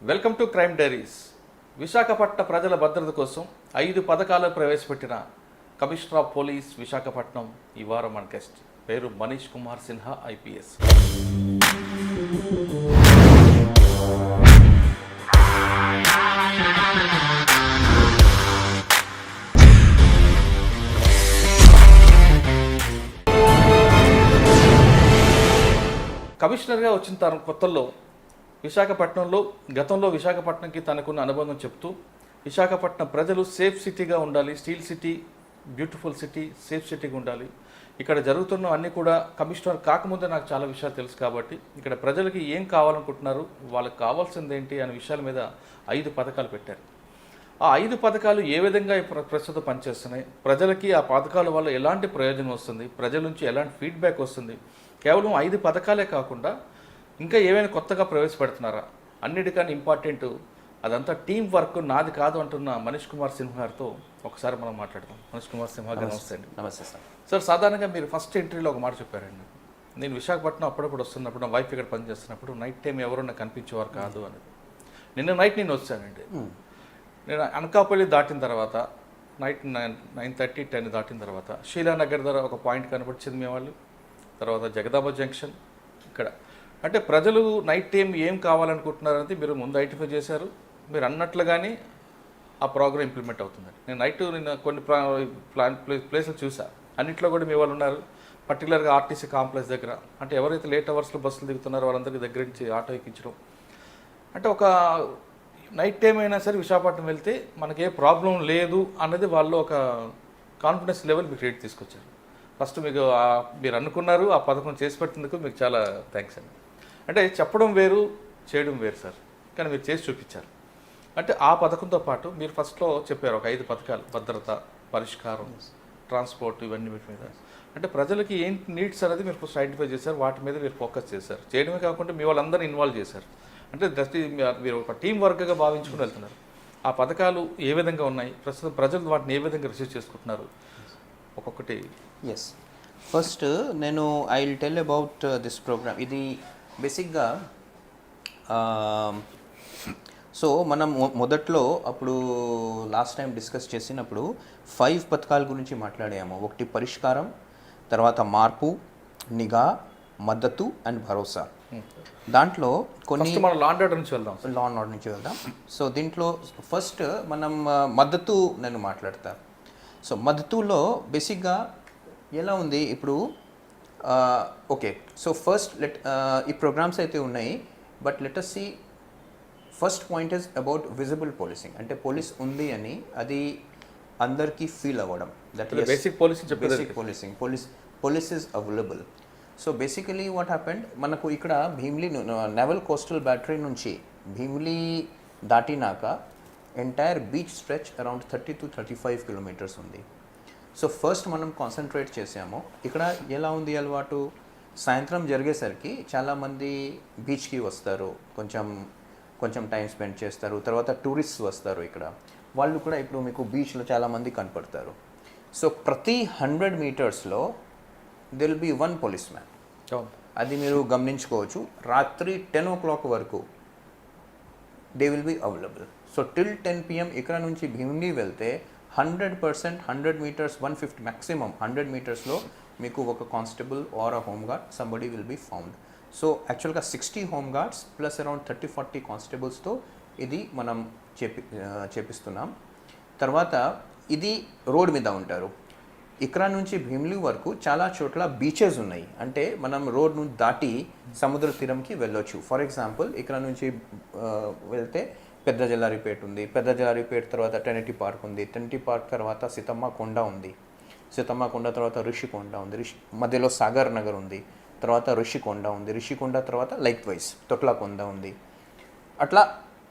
Welcome to crime diaries. Visakhapatnam ప్రజల భద్రత కోసం 5 పథకాలు ప్రవేశపెట్టిన కమిషనర్ ఆఫ్ పోలీస్ విశాఖపట్నం ఈ వారం మన గెస్ట్. పేరు మనీష్ కుమార్ సిన్హా ఐపీఎస్. కమిషనర్గా వచ్చిన కొత్తల్లో విశాఖపట్నంలో గతంలో విశాఖపట్నంకి తనకున్న అనుబంధం చెప్తూ విశాఖపట్నం ప్రజలు సేఫ్ సిటీగా ఉండాలి, steel city, beautiful city, safe సిటీగా ఉండాలి. ఇక్కడ జరుగుతున్న అన్నీ కూడా కమిషనర్ కాకముందే నాకు చాలా విషయాలు తెలుసు కాబట్టి ఇక్కడ ప్రజలకి ఏం కావాలనుకుంటున్నారు, వాళ్ళకి కావాల్సింది ఏంటి అనే విషయాల మీద 5 పథకాలు పెట్టారు. ఆ 5 పథకాలు ఏ విధంగా ప్రస్తుతం పనిచేస్తున్నాయి, ప్రజలకి ఆ పథకాల వల్ల ఎలాంటి ప్రయోజనం వస్తుంది, ప్రజల నుంచి ఎలాంటి ఫీడ్బ్యాక్ వస్తుంది, కేవలం 5 పథకాలే కాకుండా ఇంకా ఏమైనా కొత్తగా ప్రవేశపెడుతున్నారా, అన్నిటికన్నా ఇంపార్టెంట్ అదంతా టీం వర్క్, నాది కాదు అంటున్న మనీష్ కుమార్ సిన్హా గారితో ఒకసారి మనం మాట్లాడదాం. మనీష్ కుమార్ సిన్హా గారు నమస్తే అండి. నమస్తే సార్. సార్, సాధారణంగా మీరు ఫస్ట్ ఎంట్రీలో ఒక మాట చెప్పారండి, నేను విశాఖపట్నం అప్పుడప్పుడు వస్తున్నప్పుడు నా వైఫ్ ఇక్కడ పనిచేస్తున్నప్పుడు నైట్ టైం ఎవరు నాకు కనిపించేవారు కాదు అని. నిన్న నైట్ నేను వచ్చానండి. నేను అనకాపల్లి దాటిన తర్వాత నైట్ 9:30, 10 దాటిన తర్వాత శీలానగర్ దగ్గర ఒక పాయింట్ కనపడిచింది మీ వాళ్ళు, తర్వాత జగదాంబ జంక్షన్ ఇక్కడ. అంటే ప్రజలు నైట్ టైం ఏం కావాలనుకుంటున్నారనేది మీరు ముందు ఐడెంటిఫై చేశారు. మీరు అన్నట్లుగానే ఆ ప్రోగ్రామ్ ఇంప్లిమెంట్ అవుతుందండి. నేను నిన్న కొన్ని ప్లేసులు చూసా, అన్నింటిలో కూడా మీ వాళ్ళు ఉన్నారు. పర్టికులర్గా ఆర్టీసీ కాంప్లెక్స్ దగ్గర, అంటే ఎవరైతే లేట్ అవర్స్లో బస్సులు దిగుతున్నారో వాళ్ళందరికీ దగ్గర నుంచి ఆటో ఎక్కించడం. అంటే ఒక నైట్ టైం అయినా సరే విశాఖపట్నం వెళ్తే మనకి ఏ ప్రాబ్లం లేదు అన్నది వాళ్ళు ఒక కాన్ఫిడెన్స్ లెవెల్ మీకు రేట్ తీసుకొచ్చారు. ఫస్ట్ మీకు మీరు అనుకున్నారు, ఆ పథకం చేసి పెట్టినందుకు మీకు చాలా థ్యాంక్స్ అండి. అంటే చెప్పడం వేరు, చేయడం వేరు సార్, కానీ మీరు చేసి చూపించారు. అంటే ఆ పథకంతో పాటు మీరు ఫస్ట్లో చెప్పారు ఒక 5 పథకాలు, భద్రత, పరిష్కారం, ట్రాన్స్పోర్ట్, ఇవన్నీ వీటి మీద. అంటే ప్రజలకి ఏంటి నీడ్స్ అనేది మీరు ఫస్ట్ ఐడెంటిఫై చేశారు, వాటి మీద మీరు ఫోకస్ చేశారు. చేయడమే కాకుండా మీ వాళ్ళందరినీ ఇన్వాల్వ్ చేశారు. అంటే జస్ట్ మీరు ఒక టీం వర్క్గా భావించుకుని వెళ్తున్నారు. ఆ పథకాలు ఏ విధంగా ఉన్నాయి, ప్రస్తుతం ప్రజలు వాటిని ఏ విధంగా రిసీవ్ చేసుకుంటున్నారు, ఒక్కొక్కటి. ఎస్, ఫస్ట్ నేను I will tell about this program. ఇది బేసిక్గా సో మనం మొదట్లో అప్పుడు లాస్ట్ టైం డిస్కస్ చేసినప్పుడు 5 పథకాల గురించి మాట్లాడాము. ఒకటి పరిష్కారం, తర్వాత మార్పు, నిఘా, మద్దతు అండ్ భరోసా. దాంట్లో కొన్ని లా అండ్ ఆర్డర్ నుంచి వెళ్దాం. సో దీంట్లో ఫస్ట్ మనం మద్దతు నేను మాట్లాడతాను. సో మద్దతులో బేసిక్గా ఎలా ఉంది ఇప్పుడు, ఓకే. సో ఫస్ట్ ఈ ప్రోగ్రామ్స్ అయితే ఉన్నాయి, but let us see first point is about visible policing. అంటే పోలీస్ ఉంది అని అది అందరికీ ఫీల్ అవ్వడం. That basic policing, police is available. So basically what happened, మనకు ఇక్కడ భీమిలీ నెవల్ కోస్టల్ బ్యాటరీ నుంచి భీమిలీ దాటినాక entire beach stretch around 30 to 35 kilometers ఉంది. సో ఫస్ట్ మనం కాన్సన్ట్రేట్ చేసాము. ఇక్కడ ఎలా ఉంది అలవాటు, సాయంత్రం జరిగేసరికి చాలామంది బీచ్కి వస్తారు, కొంచెం టైం స్పెండ్ చేస్తారు. తర్వాత టూరిస్ట్స్ వస్తారు ఇక్కడ, వాళ్ళు కూడా ఇప్పుడు మీకు బీచ్లో చాలామంది కనపడతారు. సో ప్రతి 100 మీటర్స్లో దిల్ బి 1 పోలీస్ మ్యాన్. అది మీరు గమనించుకోవచ్చు. రాత్రి 10 o'clock వరకు they will be available. So till 10 PM ఇక్కడ నుంచి భీమిలీ వెళ్తే 100%, 100 meters, 150 మ్యాక్సిమం 100 మీటర్స్లో మీకు ఒక constable or a home guard somebody will be found. So యాక్చువల్గా 60 హోమ్ గార్డ్స్ ప్లస్ అరౌండ్ 30-40 కానిస్టేబుల్స్తో ఇది మనం చేపిస్తున్నాం. తర్వాత ఇది రోడ్ మీద ఉంటారు. ఇక్కడ నుంచి భీమిలీ వరకు చాలా చోట్ల బీచెస్ ఉన్నాయి. అంటే మనం రోడ్ను దాటి సముద్ర తీరంకి వెళ్ళొచ్చు. ఫర్ ఎగ్జాంపుల్ ఇక్కడ నుంచి వెళ్తే పెద్ద జల్లారిపేట ఉంది, పెద్ద జల్లారిపేట తర్వాత ట్రినిటీ పార్క్ ఉంది, ట్రినిటీ పార్క్ తర్వాత సీతమ్మ కొండ ఉంది, సీతమ్మ కొండ తర్వాత ఋషికొండ ఉంది, మధ్యలో సాగర్ నగర్ ఉంది, తర్వాత ఋషికొండ ఉంది, ఋషికొండ తర్వాత లైక్ వైజ్ తొట్లకొండ ఉంది. అట్లా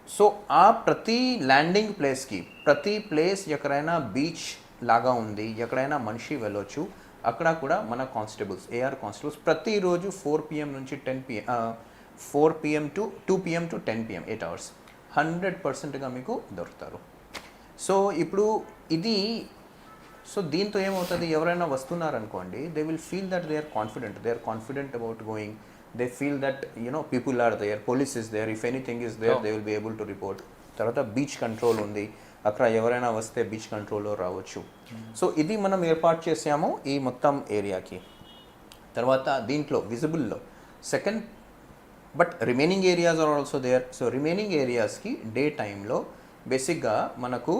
సో ఆ ప్రతి ల్యాండింగ్ ప్లేస్కి, ప్రతి ప్లేస్ ఎక్కడైనా బీచ్ లాగా ఉంది, ఎక్కడైనా మనిషి వెళ్ళొచ్చు, అక్కడ కూడా మన కానిస్టేబుల్స్, ఏఆర్ కానిస్టేబుల్స్ ప్రతిరోజు 4 PM నుంచి 10 PM 4 PM to 2 PM to 10 PM 8 hours 100%గా మీకు దొరుకుతారు. సో ఇప్పుడు ఇది సో దీంతో ఏమవుతుంది, ఎవరైనా వస్తున్నారనుకోండి, they will feel that they are confident about going, they feel that people are there, police is there, if anything is there they will be able to report. తర్వాత beach control ఉంది, అక్కడ ఎవరైనా వస్తే beach కంట్రోల్లో రావచ్చు. So ఇది మనం ఏర్పాటు చేసాము ఈ మొత్తం ఏరియాకి. తర్వాత దీంట్లో విజిబుల్లో second, but remaining areas are also there. So remaining ఏరియాస్కి డే టైంలో బేసిక్గా మనకు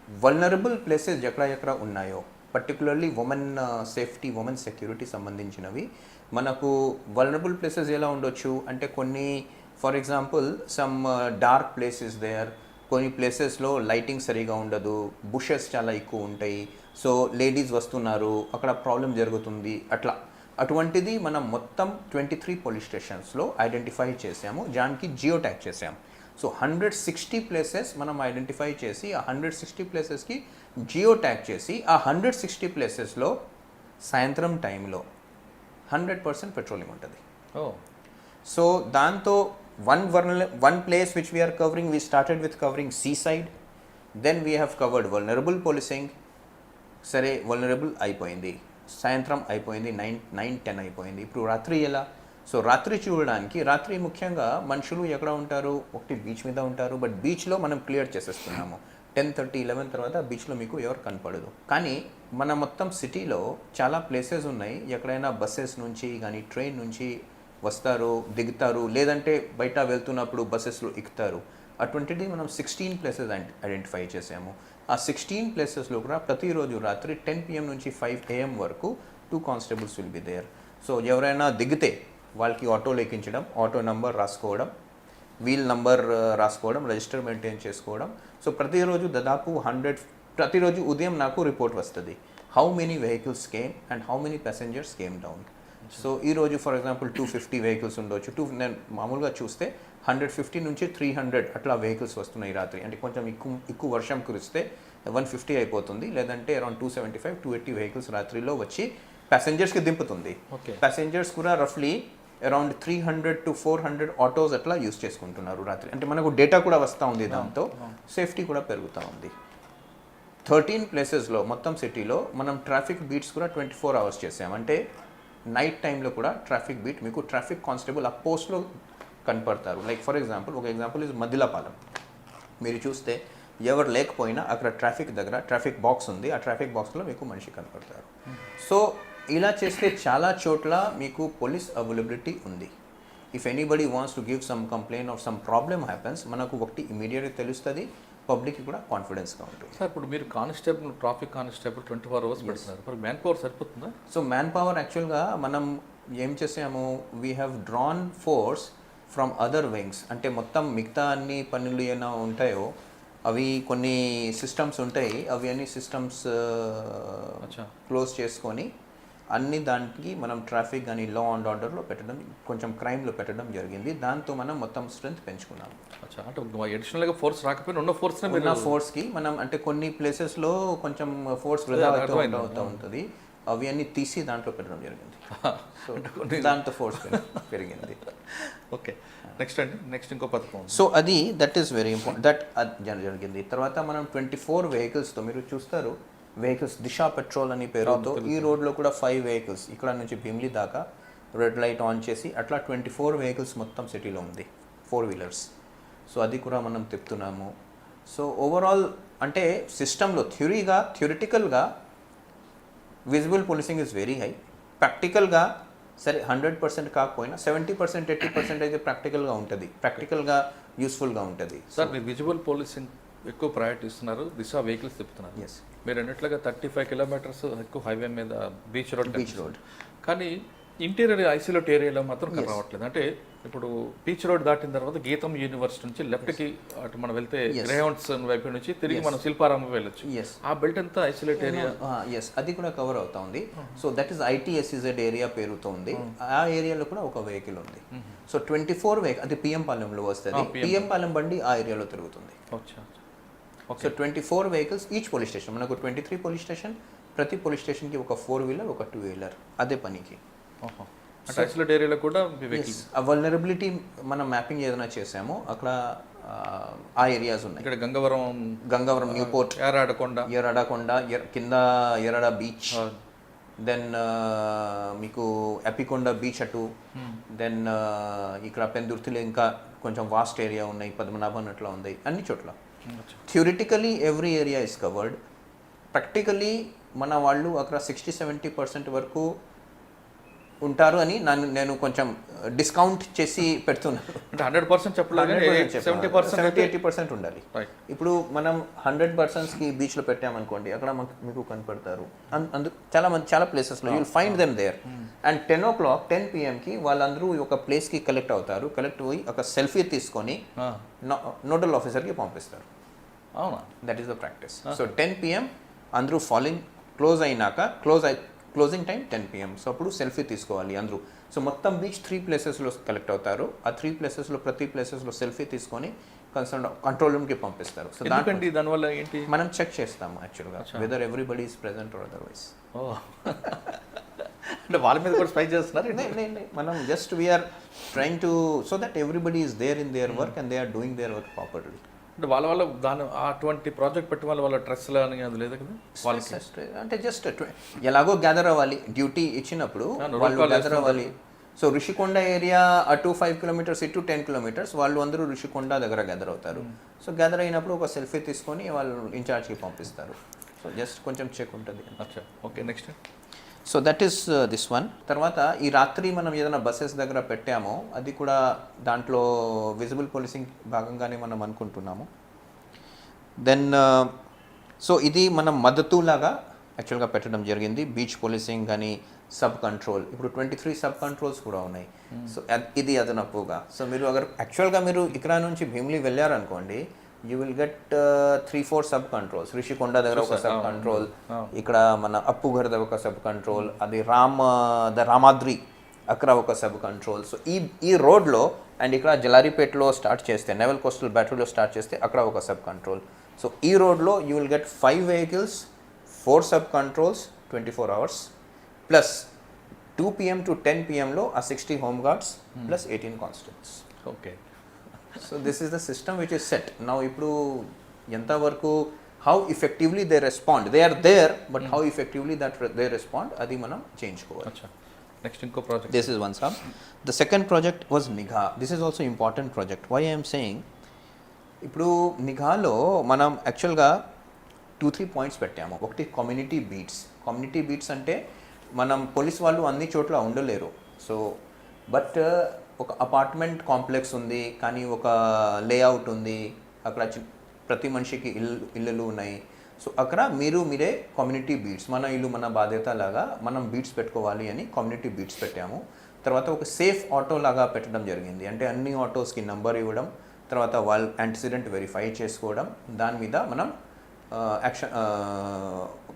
వల్నరబుల్ ప్లేసెస్ ఎక్కడ ఉన్నాయో, particularly women safety, women security సంబంధించినవి మనకు వల్నరబుల్ ప్లేసెస్ ఎలా ఉండొచ్చు అంటే, కొన్ని for example some dark places there, కొన్ని ప్లేసెస్లో లైటింగ్ సరిగా ఉండదు, బుషెస్ చాలా ఎక్కువ ఉంటాయి, సో లేడీస్ వస్తున్నారు, అక్కడ ప్రాబ్లం జరుగుతుంది, అటువంటిది మనం మొత్తం 23 పోలీస్ స్టేషన్స్లో ఐడెంటిఫై చేసాము, దానికి జియో ట్యాగ్ చేసాము. సో 160 ప్లేసెస్ మనం ఐడెంటిఫై చేసి ఆ 160 ప్లేసెస్కి జియో ట్యాగ్ చేసి ఆ 160 ప్లేసెస్లో సాయంత్రం టైంలో 100% పెట్రోలింగ్ ఉంటుంది. సో దాంతో one place which we are covering, we started with covering seaside, then we have covered vulnerable policing. సరే vulnerable అయిపోయింది, సాయంత్రం అయిపోయింది, 9-10 అయిపోయింది. ఇప్పుడు రాత్రి ఎలా? సో రాత్రి చూడడానికి, రాత్రి ముఖ్యంగా మనుషులు ఎక్కడ ఉంటారు, ఒకటి బీచ్ మీద ఉంటారు, బట్ బీచ్లో మనం క్లియర్ చేసేస్తున్నాము. 10:30-11 తర్వాత బీచ్లో మీకు ఎవరు కనపడదు. కానీ మన మొత్తం సిటీలో చాలా ప్లేసెస్ ఉన్నాయి, ఎక్కడైనా బస్సెస్ నుంచి కానీ ట్రైన్ నుంచి వస్తారు, దిగుతారు, లేదంటే బయట వెళ్తున్నప్పుడు బస్సెస్లో ఎక్కుతారు. అటువంటిది మనం 16 ప్లేసెస్ ఐడెంటిఫై చేసాము. ఆ 16 ప్లేసెస్లో కూడా ప్రతిరోజు రాత్రి 10 PM నుంచి 5 AM వరకు 2 constables will be there. So ఎవరైనా దిగితే వాళ్ళకి ఆటోలో ఎక్కించడం, ఆటో నంబర్ రాసుకోవడం, వీల్ నంబర్ రాసుకోవడం, రిజిస్టర్ మెయింటైన్ చేసుకోవడం. సో ప్రతిరోజు దాదాపు 100, ప్రతిరోజు ఉదయం నాకు రిపోర్ట్ వస్తుంది, how many vehicles came and how many passengers came down. So ఈరోజు ఫర్ ఎగ్జాంపుల్ 250 వెహికల్స్ ఉండొచ్చు, నేను మామూలుగా చూస్తే 150 నుంచి 300 అట్లా వెహికల్స్ వస్తున్నాయి రాత్రి. అంటే కొంచెం ఎక్కువ వర్షం కురిస్తే 150 అయిపోతుంది, లేదంటే అరౌండ్ 275-280 వెహికల్స్ రాత్రిలో వచ్చి ప్యాసింజర్స్కి దింపుతుంది. ప్యాసింజర్స్ కూడా రఫ్లీ అరౌండ్ 300 to 400 ఆటోస్ అట్లా యూస్ చేసుకుంటున్నారు రాత్రి. అంటే మనకు డేటా కూడా వస్తూ ఉంది, దాంతో సేఫ్టీ కూడా పెరుగుతూ ఉంది. 13 ప్లేసెస్లో మొత్తం సిటీలో మనం ట్రాఫిక్ బీట్స్ కూడా 24 hours చేసాం. అంటే నైట్ టైంలో కూడా ట్రాఫిక్ బీట్, మీకు ట్రాఫిక్ కానిస్టేబుల్ ఆ పోస్ట్లో కనపడతారు. లైక్ ఫర్ ఎగ్జాంపుల్, ఒక ఎగ్జాంపుల్ ఇస్ మదిలాపాలెం. మీరు చూస్తే ఎవరు లేకపోయినా అక్కడ ట్రాఫిక్ దగ్గర ట్రాఫిక్ బాక్స్ ఉంది, ఆ ట్రాఫిక్ బాక్స్లో మీకు మనిషి కనపడతారు. సో ఇలా చేస్తే చాలా చోట్ల మీకు పోలీస్ అవైలబిలిటీ ఉంది. If anybody wants to give some complaint or some problem happens, మనకు ఒకటి ఇమీడియట్గా తెలుస్తుంది, పబ్లిక్కి కూడా కాన్ఫిడెన్స్గా ఉంటుంది. సార్ ఇప్పుడు మీరు కానిస్టేబుల్, ట్రాఫిక్ కానిస్టేబుల్ 24 hours పెడుతున్నారు, మరి మ్యాన్ పవర్ సరిపోతుందా? సో మ్యాన్ పవర్ యాక్చువల్గా మనం ఏం చేసాము, we have drawn force from other wings. అంటే మొత్తం మిగతా అన్ని పనులు ఏమైనా ఉంటాయో అవి కొన్ని సిస్టమ్స్ ఉంటాయి, అవి అన్ని సిస్టమ్స్ క్లోజ్ చేసుకొని అన్ని దానికి మనం ట్రాఫిక్ కానీ లా అండ్ ఆర్డర్లో పెట్టడం, కొంచెం క్రైమ్లో పెట్టడం జరిగింది. దాంతో మనం మొత్తం స్ట్రెంత్ పెంచుకున్నాము. అంటే అడిషనల్గా ఫోర్స్ రాకపోయినా ఉన్న ఫోర్స్కి మనం అంటే కొన్ని ప్లేసెస్లో కొంచెం ఫోర్స్ వృధా అవుతూ ఉంటుంది, అవి అన్ని తీసి దాంట్లో పెట్టడం జరిగింది. సో దాంతో ఫోర్స్ పెరిగింది. ఓకే, నెక్స్ట్ అండి, నెక్స్ట్ ఇంకో పథకం. సో అది that is very important, that జరిగింది. తర్వాత మనం 24 వెహికల్స్తో మీరు చూస్తారు, వెహికల్స్ దిశా పెట్రోల్ అని పేరుతో ఈ రోడ్లో కూడా 5 వెహికల్స్ ఇక్కడ నుంచి భీమ్లీ దాకా రెడ్ లైట్ ఆన్ చేసి అట్లా 24 వెహికల్స్ మొత్తం సిటీలో ఉంది, 4 వీలర్స్. సో అది కూడా మనం తిప్పుతున్నాము. సో ఓవరాల్ అంటే సిస్టంలో థ్యూరిటికల్గా visible policing is very high. ప్రాక్టికల్గా సరే 100% కాకపోయినా 70%, 80% అయితే ప్రాక్టికల్గా ఉంటుంది, ప్రాక్టికల్గా యూస్ఫుల్గా ఉంటుంది. సార్ మీరు విజిబుల్ పోలీసింగ్ ఎక్కువ ప్రయారిటీ ఇస్తున్నారు, దిశ వెహికల్స్ తిప్పుతున్నారు. ఎస్, మీరు అన్నట్లుగా 35 kilometers ఎక్కువ హైవే మీద బీచ్ రోడ్, కానీ ఇంటీరియర్ ఐసోలేట్ ఏరియాలో మాత్రం రావట్లేదు. అంటే ఇప్పుడు బీచ్ రోడ్ దాటిన తర్వాత గీతం యూనివర్సిటీ నుంచి లెఫ్ట్కి అటు మనం వెళ్తే గ్రేహౌండ్స్ వైపు నుంచి తిరిగి మనం శిల్పారామం వెళ్ళొచ్చు. ఆ బెల్ట్ అంతా ఐసోలేట్ ఏరియా. ఎస్, అది కూడా కవర్ అవుతా ఉంది. So that is ITSZ area పేరుతో ఉంది. ఆ ఏరియాలో కూడా ఒక వెహికల్ ఉంది. సో 24 వెహికల్, అది పిఎం పాలెంలో వస్తుంది, పిఎం పాలెం బండి ఆ ఏరియాలో తిరుగుతుంది. So 24 vehicles each police station, మనకు 23 పోలీస్ స్టేషన్, ప్రతి పోలీస్ స్టేషన్కి ఒక 4 వీలర్, ఒక 2 వీలర్, అదే పనికి. ఐసోలేట్ ఏరియాలో కూడా వల్నరబిలిటీ మనం మ్యాపింగ్ ఏదైనా చేసామో అక్కడ ఆ ఏరియాస్ ఉన్నాయి. ఇక్కడ గంగవరం, గంగవరం, న్యూపోర్ట్, ఏరాడకొండ, ఎరడాకొండ, కింద ఎరడ బీచ్, దెన్ మీకు ఎపికొండ బీచ్ అటు, దెన్ ఇక్కడ పెందుర్తిలో ఇంకా కొంచెం వాస్ట్ ఏరియా ఉన్నాయి, పద్మనాభం అట్లా ఉంది, అన్ని చోట్ల. Theoretically every area is covered. Practically మన వాళ్ళు అక్కడ 60-70% వరకు ఉంటారు అని నేను కొంచెం డిస్కౌంట్ చేసి పెడుతున్నాను. అంటే 100% చెప్పలేదు, 70-80% ఉండాలి. Right. ఇప్పుడు మనం 100%కి బీచ్లో పెట్టామనుకోండి, అక్కడ మీకు కనపడతారు. చాలా ప్లేసెస్లో you'll find them there. And 10 o'clock 10 PM వాళ్ళందరూ ఒక ప్లేస్కి కలెక్ట్ అవుతారు. కలెక్ట్ అయ్యి ఒక సెల్ఫీ తీసుకొని నోడల్ ఆఫీసర్కి పంపిస్తారు. అవునా? That is the practice. So 10 PM అందరూ క్లోజ్ అయినాక క్లోజింగ్ టైం 10 PM. సో అప్పుడు సెల్ఫీ తీసుకోవాలి అందరూ. సో మొత్తం బీచ్ 3 ప్లేసెస్లో కలెక్ట్ అవుతారు. ఆ 3 ప్లేసెస్లో ప్రతి ప్లేసెస్లో సెల్ఫీ తీసుకొని కన్సర్న్ కంట్రోల్ రూమ్కి పంపిస్తారు. సో దానివల్ల ఏంటి? మనం చెక్ చేస్తాము యాక్చువల్గా whether everybody is present or otherwise. అంటే వాళ్ళ మీద కూడా స్పై చేస్తున్నారు. మనం just we're trying to so that everybody is there in their work and they are doing their work properly. అంటే వాళ్ళ దాని అటువంటి ప్రాజెక్ట్ పెట్టి వాళ్ళ డ్రెస్లు అని అది లేదు కదా వాళ్ళకి. అంటే జస్ట్ ఎలాగో గ్యాదర్ అవ్వాలి, డ్యూటీ ఇచ్చినప్పుడు వాళ్ళు గ్యాదర్ అవ్వాలి. సో రిషికొండ ఏరియా అటు 5 kilometers, ఇటు 10 kilometers, వాళ్ళు అందరూ రిషికొండ దగ్గర గ్యాదర్ అవుతారు. సో గ్యాదర్ అయినప్పుడు ఒక సెల్ఫీ తీసుకొని వాళ్ళు ఇన్ఛార్జ్కి పంపిస్తారు. సో జస్ట్ కొంచెం చెక్ ఉంటుంది. Okay, next. So that is this one. తర్వాత ఈ రాత్రి మనం ఏదైనా బస్సెస్ దగ్గర పెట్టామో అది కూడా దాంట్లో విజిబుల్ పోలీసింగ్ భాగంగానే మనం అనుకుంటున్నాము. దెన్ సో ఇది మనం మద్దతులాగా యాక్చువల్గా పెట్టడం జరిగింది. బీచ్ పోలీసింగ్ కానీ సబ్ కంట్రోల్, ఇప్పుడు 23 సబ్ కంట్రోల్స్ కూడా ఉన్నాయి. సో ఇది అదనపుగా. సో మీరు యాక్చువల్గా మీరు ఇక్కడ నుంచి భీమిలి వెళ్ళారనుకోండి, you will get 3-4 sub controls. Rishikonda దగ్గర ఒక సబ్ కంట్రోల్, ఇక్కడ మన అప్పుఘర్ దగ్గర ఒక సబ్ కంట్రోల్, అది రామాద్రి అక్కడ ఒక సబ్ కంట్రోల్. సో ఈ రోడ్లో అండ్ ఇక్కడ జలారిపేటలో స్టార్ట్ చేస్తే, నెవల్ కోస్టల్ బ్యాటరీలో స్టార్ట్ చేస్తే అక్కడ ఒక సబ్ కంట్రోల్. సో ఈ రోడ్లో you will get 5 vehicles, 4 sub controls 24 hours, plus 2 PM to 10 PMలో ఆ 60 home guards plus 18 constables. Okay. So this is the system which is set now. ఇప్పుడు ఎంతవరకు how effectively they respond, they are there, but how effectively that they respond అది మనం చేయించుకోవాలి. Next ఇంకో project. This is one sub. The second project was నిఘా. This is also important project. Why I'm saying, ఇప్పుడు నిఘాలో మనం యాక్చువల్గా 2-3 points పెట్టాము. ఒకటి కమ్యూనిటీ బీట్స్. కమ్యూనిటీ బీట్స్ అంటే మనం పోలీస్ వాళ్ళు అన్ని చోట్ల ఉండలేరు. సో బట్ ఒక అపార్ట్మెంట్ కాంప్లెక్స్ ఉంది, కానీ ఒక లేఅవుట్ ఉంది, అక్కడ ప్రతి మనిషికి ఇల్లులు ఉన్నాయి. సో అక్కడ మీరే కమ్యూనిటీ బీట్స్, మన ఇల్లు మన బాధ్యత లాగా మనం బీట్స్ పెట్టుకోవాలి అని కమ్యూనిటీ బీట్స్ పెట్టాము. తర్వాత ఒక సేఫ్ ఆటో లాగా పెట్టడం జరిగింది. అంటే అన్ని ఆటోస్కి నంబర్ ఇవ్వడం, తర్వాత వాళ్ళు యాంటిసిడెంట్ వెరిఫై చేసుకోవడం, దాని మీద మనం యాక్షన్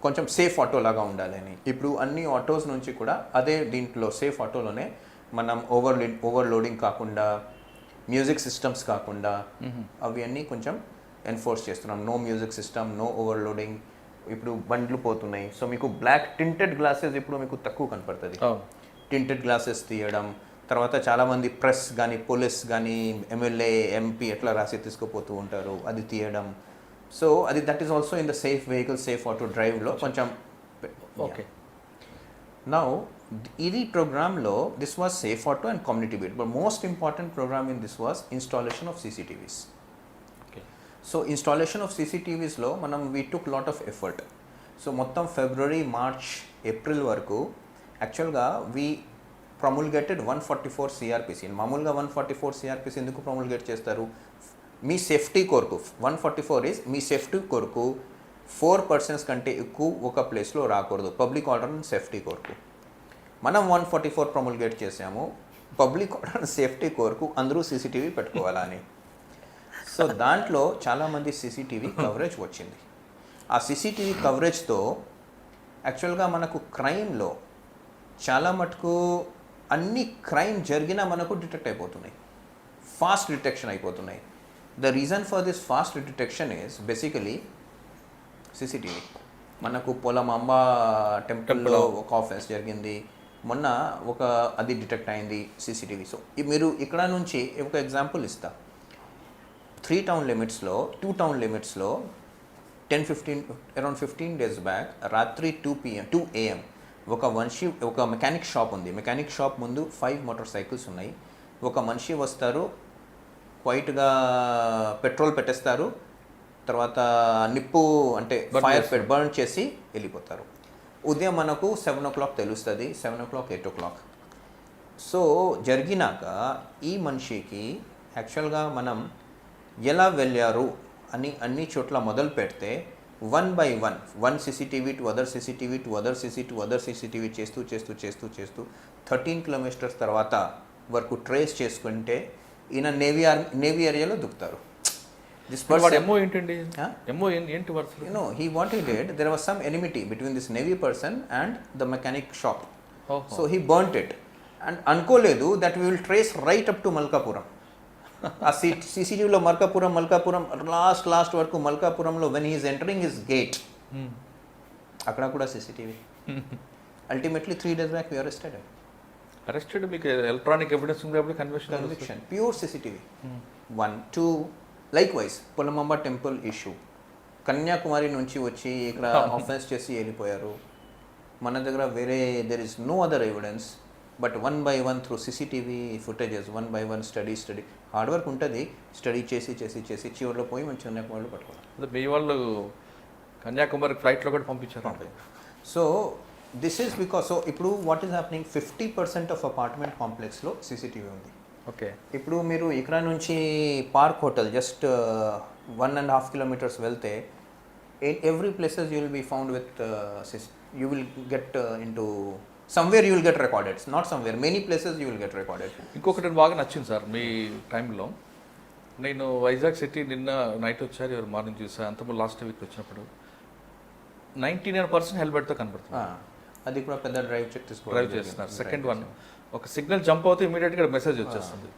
కొంచెం సేఫ్ ఆటో లాగా ఉండాలని. ఇప్పుడు అన్ని ఆటోస్ నుంచి కూడా అదే దీంట్లో సేఫ్ ఆటోలోనే మనం ఓవర్లోడింగ్ కాకుండా, మ్యూజిక్ సిస్టమ్స్ కాకుండా అవి అన్నీ కొంచెం ఎన్ఫోర్స్ చేస్తున్నాం. No music system, no overloading. ఇప్పుడు బండ్లు పోతున్నాయి, సో మీకు బ్లాక్ టింటెడ్ గ్లాసెస్ ఇప్పుడు మీకు తక్కువ కనపడుతుంది. టింటెడ్ గ్లాసెస్ తీయడం, తర్వాత చాలామంది ప్రెస్ కానీ పోలీస్ కానీ ఎమ్మెల్యే ఎంపీ ఎట్లా రాసి తీసుకుపోతూ ఉంటారు, అది తీయడం. సో అది that is also in the safe vehicle, safe auto డ్రైవ్లో కొంచెం. ఓకే, నౌ ఇది ప్రోగ్రామ్లో this was safe auto and community beat, but most important program in this was installation of CCTVs. So installation of CCTVsలో మనం we took lot of effort. So మొత్తం February, March, April వరకు యాక్చువల్గా we ప్రొముల్గేటెడ్ 144 CRPC. మామూలుగా 144 CRPC ఎందుకు ప్రొముల్గేట్ చేస్తారు? మీ safety కొరకు. 144 is me safety కొరకు. 4 persons కంటే ఎక్కువ ఒక ప్లేస్లో రాకూడదు, పబ్లిక్ ఆర్డర్ అండ్ సేఫ్టీ కొరకు. మనం 144 ప్రొముల్గేట్ చేసాము, పబ్లిక్ ఆర్డర్ అండ్ సేఫ్టీ కొరకు అందరూ CCTV పెట్టుకోవాలని. సో దాంట్లో చాలామంది CCTV కవరేజ్ వచ్చింది. ఆ CCTV కవరేజ్తో యాక్చువల్గా మనకు క్రైమ్లో చాలా మటుకు అన్ని క్రైమ్ జరిగినా మనకు డిటెక్ట్ అయిపోతున్నాయి, ఫాస్ట్ డిటెక్షన్ అయిపోతున్నాయి. The reason for this fast detection is basically CCTV. మనకు పొలమాంబ టెంపుల్లో ఒక ఆఫెన్స్ జరిగింది మొన్న, అది డిటెక్ట్ అయింది CCTV. సో మీరు ఇక్కడ నుంచి ఒక ఎగ్జాంపుల్ ఇస్తా. 2 టౌన్ లిమిట్స్లో అరౌండ్ 15 days బ్యాక్ రాత్రి 2 AM ఒక మెకానిక్ షాప్ ఉంది. మెకానిక్ షాప్ ముందు 5 మోటార్ సైకిల్స్ ఉన్నాయి. ఒక మనిషి వస్తారు, క్వైట్గా పెట్రోల్ పెట్టేస్తారు, తర్వాత నిప్పు అంటే ఫైర్ బర్న్ చేసి వెళ్ళిపోతారు. ఉదయం మనకు 7 o'clock తెలుస్తుంది, 7 o'clock 8 o'clock. సో జరిగినాక ఈ మనిషికి యాక్చువల్గా మనం ఎలా వెళ్ళారు అని అన్ని చోట్ల మొదలు పెడితే 1 by 1 CCTV to other CCTV to other CCTV చేస్తూ 13 kilometers తర్వాత వరకు ట్రేస్ చేసుకుంటే ఈయన నేవీ ఏరియాలో దుక్కుతారు. దిస్ పర్సన్ ఎంఓ ఏంటండి? ఎంఓ ఏంటి work? he what he did, there was some enmity between this navy person and the mechanic shop. So he burnt it and అనుకోలేదు that we will trace right up to Malkapuram. ఆ CCTVలో Malkapuram last వరకు మల్కాపురంలో when he is entering his gate అక్కడ కూడా CCTV. Ultimately 3 days back we arrested him. Arrested. మీకు electronic evidence ఉంది కాబట్టి Conviction, pure CCTV. 1, 2 likewise Polamamba temple issue, Kanyakumari నుంచి వచ్చి ఇక్కడ ఆఫెన్స్ చేసి వెళ్ళిపోయారు. మన దగ్గర వేరే there is no other evidence, but 1 by 1 through CCTV footages 1 by 1 study hard work ఉంటుంది. స్టడీ చేసి చివరిలో పోయి మంచి కన్యాకుమారిలో పట్టుకోవాలి. మీ వాళ్ళు కన్యాకుమారి ఫ్లైట్లో కూడా పంపించారు. So this is because, so ఇప్పుడు what is happening, 50% of apartment కాంప్లెక్స్లో CCTV ఉంది. ఓకే. ఇప్పుడు మీరు ఇక్కడ నుంచి పార్క్ హోటల్ జస్ట్ 1.5 kilometers వెళ్తే every places you will be found with you will get into somewhere you will get recorded, not somewhere, many places you will get recorded. ఇంకొకటి బాగా నచ్చింది సార్ మీ టైంలో. నేను వైజాగ్ సిటీ నిన్న నైట్ వచ్చారు, ఎవరు morning చూసాను, అంతకుముందు లాస్ట్ వీక్ వచ్చినప్పుడు 99% హెల్మెట్తో కనబడుతుంది. అది కూడా పెద్ద డ్రైవ్ చేస్తున్నారు. సెకండ్ వన్, ఒక సిగ్నల్ జంప్ అవుతే ఇమీడియట్గా మెసేజ్ వచ్చేస్తుంది.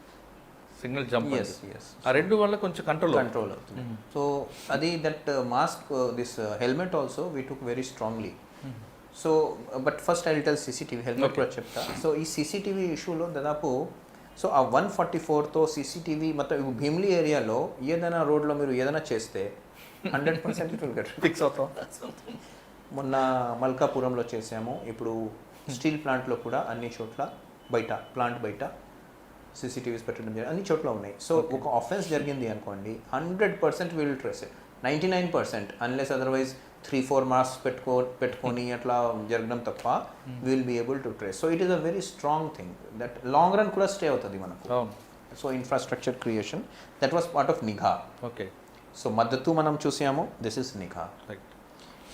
సిగ్నల్ జంప్, ఆ రెండు వల్ల కొంచెం కంట్రోల్ అవుతుంది. సో అది that mask, this helmet also we took very strongly. So but first I will tell CCTV helmet కూడా చెప్తా. సో ఈ CCTV ఇష్యూలో దాదాపు, సో ఆ 144తో CCTV మొత్తం భీమిలీ ఏరియాలో ఏదైనా రోడ్లో మీరు ఏదైనా చేస్తే 100% ఇట్ విల్ గెట్ ఫిక్స్ అవుతాం. మొన్న మల్కాపురంలో చేసాము, ఇప్పుడు స్టీల్ ప్లాంట్లో కూడా అన్ని చోట్ల ప్లాంట్ బయట CCTVs పెట్టడం జరిగింది, అన్ని చోట్ల ఉన్నాయి. సో ఒక ఆఫెన్స్ జరిగింది అనుకోండి, 100% will trace it. 99% unless otherwise 3-4 marks పెట్టుకొని అట్లా జరగడం తప్ప will be able to trace. So it is a very strong thing that long run కూడా స్టే అవుతుంది మనకు. So infrastructure creation that was part of నిఘా. ఓకే. సో మద్దతు మనం చూసాము, దిస్ ఇస్ నిఘా.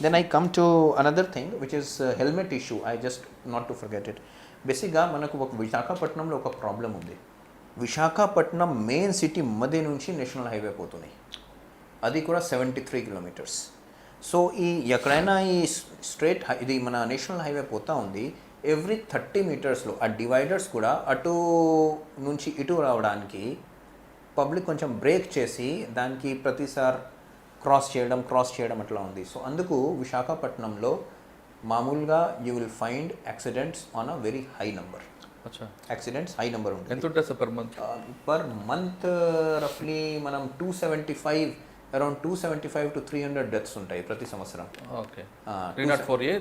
Then I come to another thing which is helmet issue. I just not to forget it. బేసిక్గా మనకు ఒక విశాఖపట్నంలో ఒక ప్రాబ్లం ఉంది. విశాఖపట్నం మెయిన్ సిటీ మధ్య నుంచి నేషనల్ హైవే పోతున్నాయి, అది కూడా 73 kilometers. సో ఈ ఎక్కడైనా ఈ స్ట్రేట్ ఇది మన నేషనల్ హైవే పోతా ఉంది, ఎవ్రీ 30 meters ఆ డివైడర్స్ కూడా అటు నుంచి ఇటు రావడానికి పబ్లిక్ కొంచెం బ్రేక్ చేసి దానికి ప్రతిసారి క్రాస్ చేయడం అట్లా ఉంది. సో అందుకు విశాఖపట్నంలో మామూలుగా you will find accidents on a very high number. Accidents high number ఉంటుంది. ఎంత ఉంటుంది సార్ పర్ మంత్? రఫ్లీ మనం 275 అరౌండ్ 275 to 300 డెత్స్ ఉంటాయి ప్రతి సంవత్సరం. ఓకే. 304A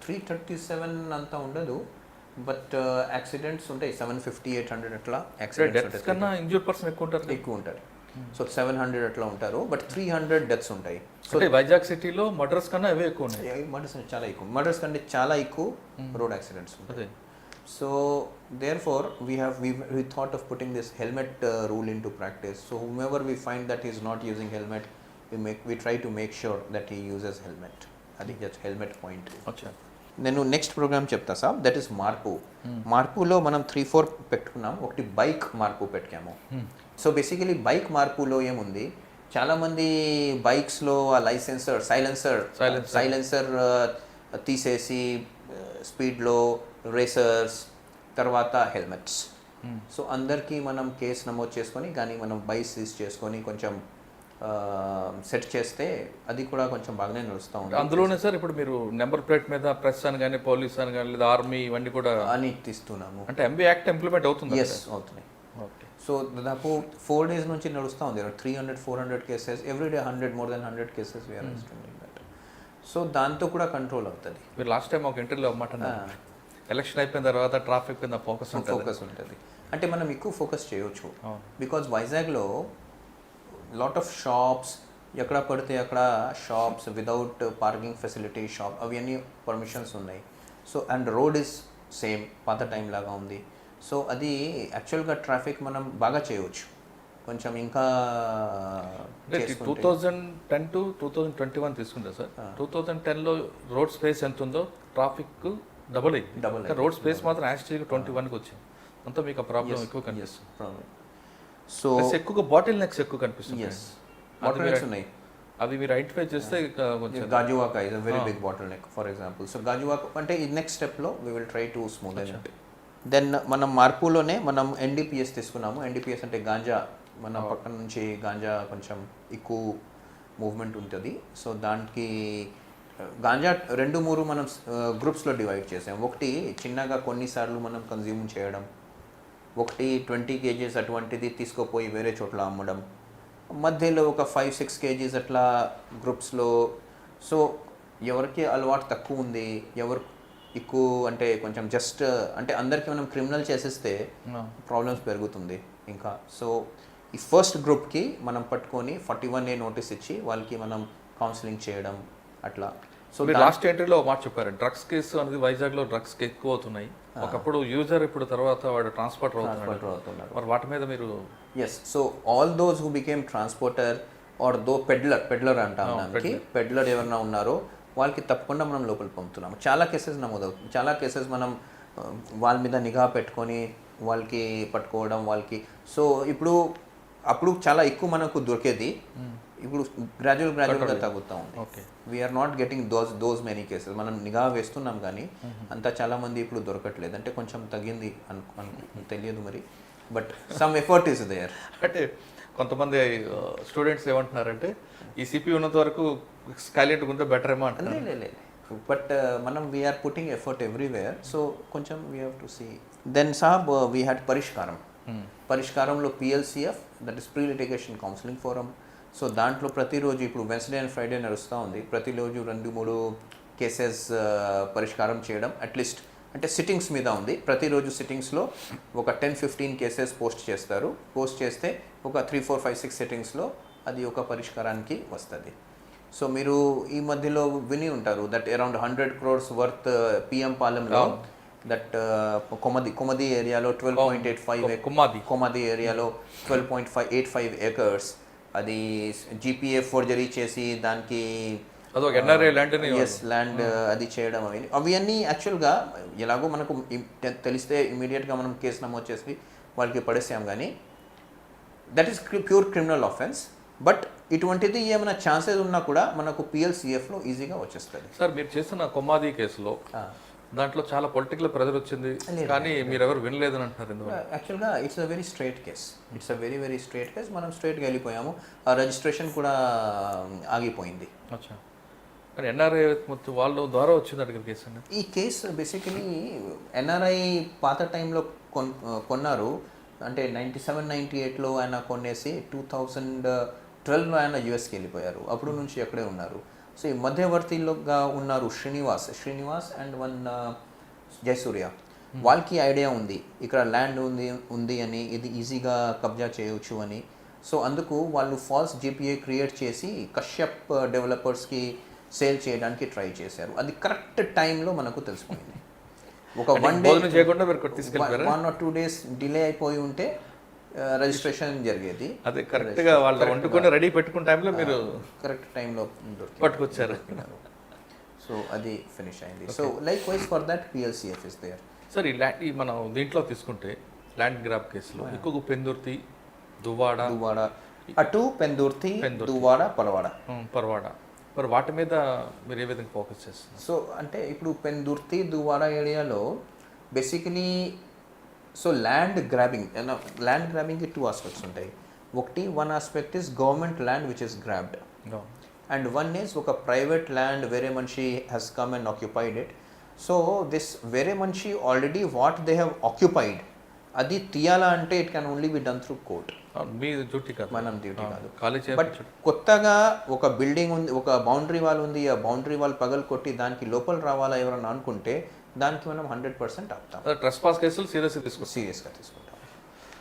337 అంతా ఉండదు, బట్ యాక్సిడెంట్స్ ఉంటాయి 750 800 అట్లా యాక్సిడెంట్స్ కన్నా ఇంజూర్ పర్సన్ ఎక్కువ ఉంటారు. సో 700 అట్లా ఉంటారు, బట్ 300 డెత్స్ ఉంటాయి. సో వైజాగ్ సిటీలో మర్డర్స్ కన్నా అవే ఎక్కువ ఉన్నాయి. మర్డర్స్ కంటే చాలా ఎక్కువ రోడ్ యాక్సిడెంట్స్ ఉంటాయి. So therefore we thought of putting this helmet rule into practice. So whomever we find that he is not using helmet, we try to make sure that he uses helmet. అది just helmet point. నేను next programme చెప్తా sir, that is మార్పులో మనం 3-4 పెట్టుకున్నాం. ఒకటి bike మార్పు పెట్టాము. So basically bike మార్పులో ఏముంది, చాలామంది బైక్స్లో ఆ సైలెన్సర్ తీసేసి స్పీడ్లో రేసర్స్, తర్వాత హెల్మెట్స్. సో అందరికీ మనం కేసు నమోదు చేసుకొని కానీ మనం బైక్ సీజ్ చేసుకొని కొంచెం సెట్ చేస్తే అది కూడా కొంచెం బాగానే నడుస్తూ ఉంటుంది. అందులోనే సార్ ఇప్పుడు మీరు నెంబర్ ప్లేట్ మీద ప్రెస్ అని కానీ పోలీస్ అని కానీ లేదా ఆర్మీ ఇవన్నీ కూడా అని తీస్తున్నాము. అంటే MB యాక్ట్ ఇంప్లిమెంట్ అవుతుంది? ఎస్ అవుతున్నాయి. సో దాదాపు 4 days నుంచి నడుస్తూ ఉంది 300-400 cases every day 100 more than 100 cases we're arresting that. So దాంతో కూడా కంట్రోల్ అవుతుంది. మీరు లాస్ట్ టైం ఒక ఇంటర్వ్యూలో ఒక మాట అన్నారు, ఎలక్షన్ అయిపోయిన తర్వాత ట్రాఫిక్ మీద ఫోకస్ ఉంటుంది. అంటే మనం ఎక్కువ ఫోకస్ చేయొచ్చు బికాజ్ వైజాగ్లో లాట్ ఆఫ్ షాప్స్ ఎక్కడ పడితే అక్కడ shops without parking facility shop అవన్నీ పర్మిషన్స్ ఉన్నాయి. So and road is same పాత టైం లాగా ఉంది. సో అది యాక్చువల్గా ట్రాఫిక్ మనం బాగా చేయవచ్చు కొంచెం ఇంకా. 2010 to 2021 తీసుకుంటా సార్, 2010లో రోడ్ స్పేస్ ఎంత ఉందో ట్రాఫిక్ డబుల్ అయింది. రోడ్ స్పేస్ మాత్రం యాక్చువల్గా 21కి వచ్చింది. అంతా మీకు ఆ ప్రాబ్లం ఎక్కువ కనిపిస్తుంది. సో ఎక్కువగా బాటిల్ నెక్స్ ఎక్కువ కనిపిస్తుంది. ఉన్నాయి అవి మీరు ఐడెంటిఫై చేస్తే కొంచెం. Gajuwaka is a very big bottleneck for example. So Gajuwaka అంటే ఈ నెక్స్ట్ స్టెప్లో we will try to smooth అంటే. దెన్ మనం మార్పులోనే మనం ఎన్డీపీఎస్ తీసుకున్నాము. ఎన్డీపీఎస్ అంటే గాంజా, మన పక్కన నుంచి గాంజా కొంచెం ఎక్కువ మూవ్మెంట్ ఉంటుంది. సో దానికి గాంజా 2-3 మనం గ్రూప్స్లో డివైడ్ చేసాం. ఒకటి చిన్నగా కొన్నిసార్లు మనం కన్జ్యూమ్ చేయడం, ఒకటి 20 kgs అటువంటిది తీసుకుపోయి వేరే చోట్ల అమ్మడం, మధ్యలో ఒక 5-6 kgs అట్లా గ్రూప్స్లో. సో ఎవరికి అలవాటు తక్కువ ఉంది, ఎవరు ఎక్కువ అంటే కొంచెం జస్ట్ అంటే అందరికీ మనం క్రిమినల్ చేసేస్తే ప్రాబ్లమ్స్ పెరుగుతుంది ఇంకా. సో ఈ ఫస్ట్ గ్రూప్కి మనం పట్టుకొని 41A నోటీస్ ఇచ్చి వాళ్ళకి మనం కౌన్సిలింగ్ చేయడం అట్లా. సో లాస్ట్ ఎంట్రీలో మాట చెప్పారు, డ్రగ్స్ కేసు అనేది వైజాగ్లో డ్రగ్స్ ఎక్కువ అవుతున్నాయి. ఒకప్పుడు యూజర్, ఇప్పుడు తర్వాత వాడు ట్రాన్స్పోర్టర్ అవుతున్నారు. మరి వాటి మీద మీరు? Yes. So all those who became transporter or those peddler అంటాం దానికి. పెడ్లర్ ఎవరైనా ఉన్నారో వాళ్ళకి తప్పకుండా మనం లోపల పంపుతున్నాము. చాలా కేసెస్ నమోదవుతుంది. చాలా కేసెస్ మనం వాళ్ళ మీద నిఘా పెట్టుకొని వాళ్ళకి పట్టుకోవడం వాళ్ళకి. సో అప్పుడు చాలా ఎక్కువ మనకు దొరికేది, ఇప్పుడు గ్రాడ్యువల్గా తగ్గుతూ ఉంది. We're not getting those many cases. మనం నిఘా వేస్తున్నాం కానీ అంతా చాలామంది ఇప్పుడు దొరకట్లేదు. అంటే కొంచెం తగ్గింది తెలియదు మరి, but some effort is there. అంటే కొంతమంది స్టూడెంట్స్ ఏమంటున్నారంటే ఈ సిపి ఉన్నంత వరకు స్కైలెంట్ ఉంటే బెటర్ ఏమో అంటున్నారు. లేదు, బట్ మనం వీఆర్ పుట్టింగ్ ఎఫర్ట్ ఎవ్రీవేర్. సో కొంచెం we have to see. Then సాబ్ వీ హ్యాడ్ పరిష్కారంలో PLCF, that is pre litigation counselling forum. సో దాంట్లో ప్రతిరోజు ఇప్పుడు వెన్స్డే అండ్ ఫ్రైడే నడుస్తూ ఉంది. ప్రతిరోజు 2-3 కేసెస్ పరిష్కారం చేయడం అట్లీస్ట్. అంటే సిట్టింగ్స్ మీద ఉంది. ప్రతిరోజు సిట్టింగ్స్లో ఒక 10-15 కేసెస్ పోస్ట్ చేస్తారు. పోస్ట్ చేస్తే ఒక 3-4-5-6 సిట్టింగ్స్లో అది ఒక పరిష్కారానికి వస్తుంది. సో మీరు ఈ మధ్యలో విని ఉంటారు that around 100 crores worth PM పాలెంలో దట్ కొమది ఏరియాలో 12.85 కొమది ఏరియాలో 12.85 acres అది GPA ఫోర్జరీ చేసి దానికి ల్యాండ్ అది చేయడం అవన్నీ యాక్చువల్గా ఎలాగో మనకు తెలిస్తే ఇమీడియట్గా మనం కేసు నమోదు చేసి వాళ్ళకి పడేసాం. కానీ that is pure criminal offence. But ఇటువంటిది ఏమైనా ఛాన్సెస్ ఉన్నా కూడా మనకు PLCFలో ఈజీగా వచ్చేస్తుంది. సార్ మీరు చేసిన కొమ్మాది కేసులో దాంట్లో చాలా పొలిటికల్ ప్రెజర్ వచ్చింది కానీ మీరు ఎవరు వినలేదని అంటున్నారు. యాక్చువల్గా it's a very straight case. Very straight case. మనం స్ట్రైట్గా వెళ్ళిపోయాము. ఆ రిజిస్ట్రేషన్ కూడా ఆగిపోయింది. కానీ NRI వాళ్ళ ద్వారా వచ్చింది అడిగిన కేసు అండి. ఈ కేసు బేసికలీ NRI పాత టైంలో కొన్నారు. అంటే 97-98లో ఆయన కొనేసి 2012లో ఆయన USకి వెళ్ళిపోయారు. అప్పుడు నుంచి అక్కడే ఉన్నారు. సో ఈ మధ్యవర్తిలోగా ఉన్నారు శ్రీనివాస్ అండ్ వన్ జయసూర్య. వాళ్ళకి ఐడియా ఉంది ఇక్కడ ల్యాండ్ ఉంది అని, ఇది ఈజీగా కబ్జా చేయవచ్చు అని. సో అందుకు వాళ్ళు ఫాల్స్ GPA క్రియేట్ చేసి కశ్యప్ డెవలపర్స్కి సేల్ చేయడానికి ట్రై చేశారు. అది కరెక్ట్ టైంలో మనకు తెలిసిపోయింది. ఒక 1 or 2 days డిలే అయిపోయి ఉంటే రిజిస్ట్రేషన్ జరిగేది. అదే కరెక్ట్గా వాళ్ళు వండుకొని రెడీ పెట్టుకున్న టైంలో మీరు కరెక్ట్ టైంలో పట్టుకొచ్చారు. సో అది ఫినిష్ అయింది. So likewise for that PLCF is there. Sir ఈ మనం దీంట్లో తీసుకుంటే ల్యాండ్ గ్రాబ్ కేసులో ఎక్కువ పెందుర్తి, దువ్వాడ అటు పెందుర్తి, దువ్వాడ, పరవాడ. మరి వాటి మీద మీరు ఏ విధంగా ఫోకస్ చేస్తారు? సో అంటే ఇప్పుడు పెందుర్తి, దువ్వాడ ఏరియాలో బేసికలీ సో ల్యాండ్ గ్రాబింగ్కి 2 ఆస్పెక్ట్స్ ఉంటాయి. One aspect is government land which is grabbed, and one is ఒక ప్రైవేట్ ల్యాండ్ వేరే మనిషి has come and occupied it. So this వేరే మనిషి already what they have occupied అది తీయాలా అంటే it can only be done through court. Me duty కాదు, మనం డ్యూటీ కాదు. ఖాళీ బట్ కొత్తగా ఒక బిల్డింగ్ ఉంది, ఒక బౌండరీ వాల్ ఉంది, ఆ బౌండరీ వాల్ పగలు కొట్టి దానికి లోపల రావాలా ఎవరన్నా అనుకుంటే దానికి మనం 100% ఆపుతాం. ట్రెస్ పాస్ కేసులు సీరియస్గా తీసుకుంటాం.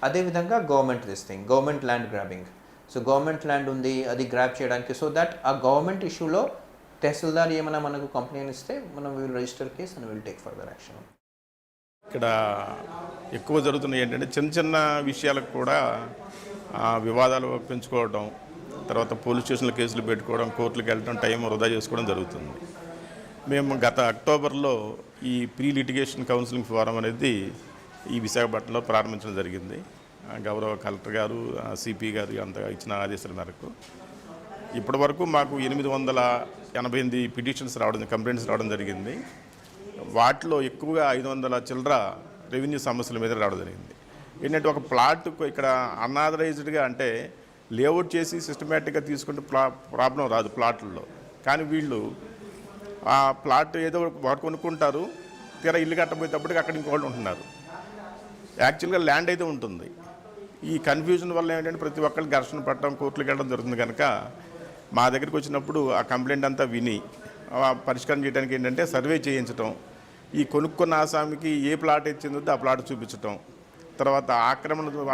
అదేవిధంగా government land grabbing. So government land ఉంది, అది గ్రాబ్ చేయడానికి, సో దట్ ఆ గవర్నమెంట్ ఇష్యూలో తహసీల్దార్ ఏమైనా మనకు కంప్లైంట్ ఇస్తే మనం will register case and will take further action. ఇక్కడ ఎక్కువ జరుగుతున్నాయి ఏంటంటే చిన్న చిన్న విషయాలకు కూడా వివాదాలు పెంచుకోవడం, తర్వాత పోలీస్ స్టేషన్లో కేసులు పెట్టుకోవడం, కోర్టులకు వెళ్ళడం, టైం వృధా చేసుకోవడం జరుగుతుంది. మేము గత అక్టోబర్లో ఈ ప్రీ లిటిగేషన్ కౌన్సిలింగ్ ఫోరం అనేది ఈ విశాఖపట్నంలో ప్రారంభించడం జరిగింది. గౌరవ కలెక్టర్ గారు, సిపి గారు అంత ఇచ్చిన ఆదేశాల మేరకు ఇప్పటి వరకు మాకు 888 పిటిషన్స్ కంప్లైంట్స్ రావడం జరిగింది. వాటిలో ఎక్కువగా 500 చిల్లర రెవెన్యూ సమస్యల మీద రావడం జరిగింది. ఏంటంటే ఒక ప్లాట్ ఇక్కడ అన్ఆథరైజ్డ్గా అంటే లేఅవుట్ చేసి సిస్టమేటిక్గా తీసుకుంటే ప్రాబ్లం రాదు ప్లాట్లలో. కానీ వీళ్ళు ఆ ప్లాట్ ఏదో వాడు కొనుక్కుంటారు, తీరా ఇల్లు కట్టబోయేటప్పటికి అక్కడ ఇంకోళ్ళు ఉంటున్నారు. యాక్చువల్గా ల్యాండ్ అయితే ఉంటుంది. ఈ కన్ఫ్యూజన్ వల్ల ఏంటంటే ప్రతి ఒక్కరికి ఘర్షణ పడటం, కోర్టులకు వెళ్ళడం జరుగుతుంది. కనుక మా దగ్గరికి వచ్చినప్పుడు ఆ కంప్లైంట్ అంతా విని పరిష్కారం చేయడానికి ఏంటంటే సర్వే చేయించడం, ఈ కొనుక్కున్న ఆసామికి ఏ ప్లాట్ ఇచ్చిందో ఆ ప్లాట్ చూపించటం, తర్వాత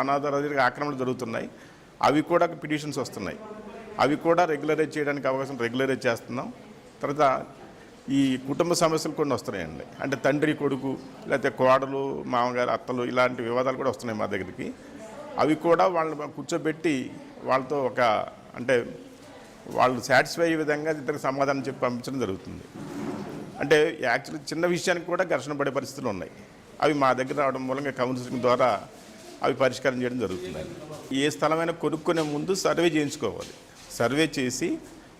అనాథరైజ్డ్గా ఆక్రమణలు జరుగుతున్నాయి, అవి కూడా పిటిషన్స్ వస్తున్నాయి, అవి కూడా రెగ్యులరైజ్ చేయడానికి అవకాశం రెగ్యులరైజ్ చేస్తున్నాం. తర్వాత ఈ కుటుంబ సమస్యలు కొన్ని వస్తున్నాయండి. అంటే తండ్రి కొడుకు, లేకపోతే కోడలు మామగారు అత్తలు, ఇలాంటి వివాదాలు కూడా వస్తున్నాయి మా దగ్గరికి. అవి కూడా వాళ్ళని కూర్చోబెట్టి వాళ్ళతో అంటే వాళ్ళు సాటిస్ఫై అయ్యే విధంగా ఇద్దరికి సమాధానం చెప్పి పంపించడం జరుగుతుంది. అంటే యాక్చువల్లీ చిన్న విషయానికి కూడా ఘర్షణ పడే పరిస్థితులు ఉన్నాయి. అవి మా దగ్గర రావడం మూలంగా కౌన్సిలింగ్ ద్వారా అవి పరిష్కారం చేయడం జరుగుతుందండి. ఏ స్థలమైనా కొనుక్కునే ముందు సర్వే చేయించుకోవాలి. సర్వే చేసి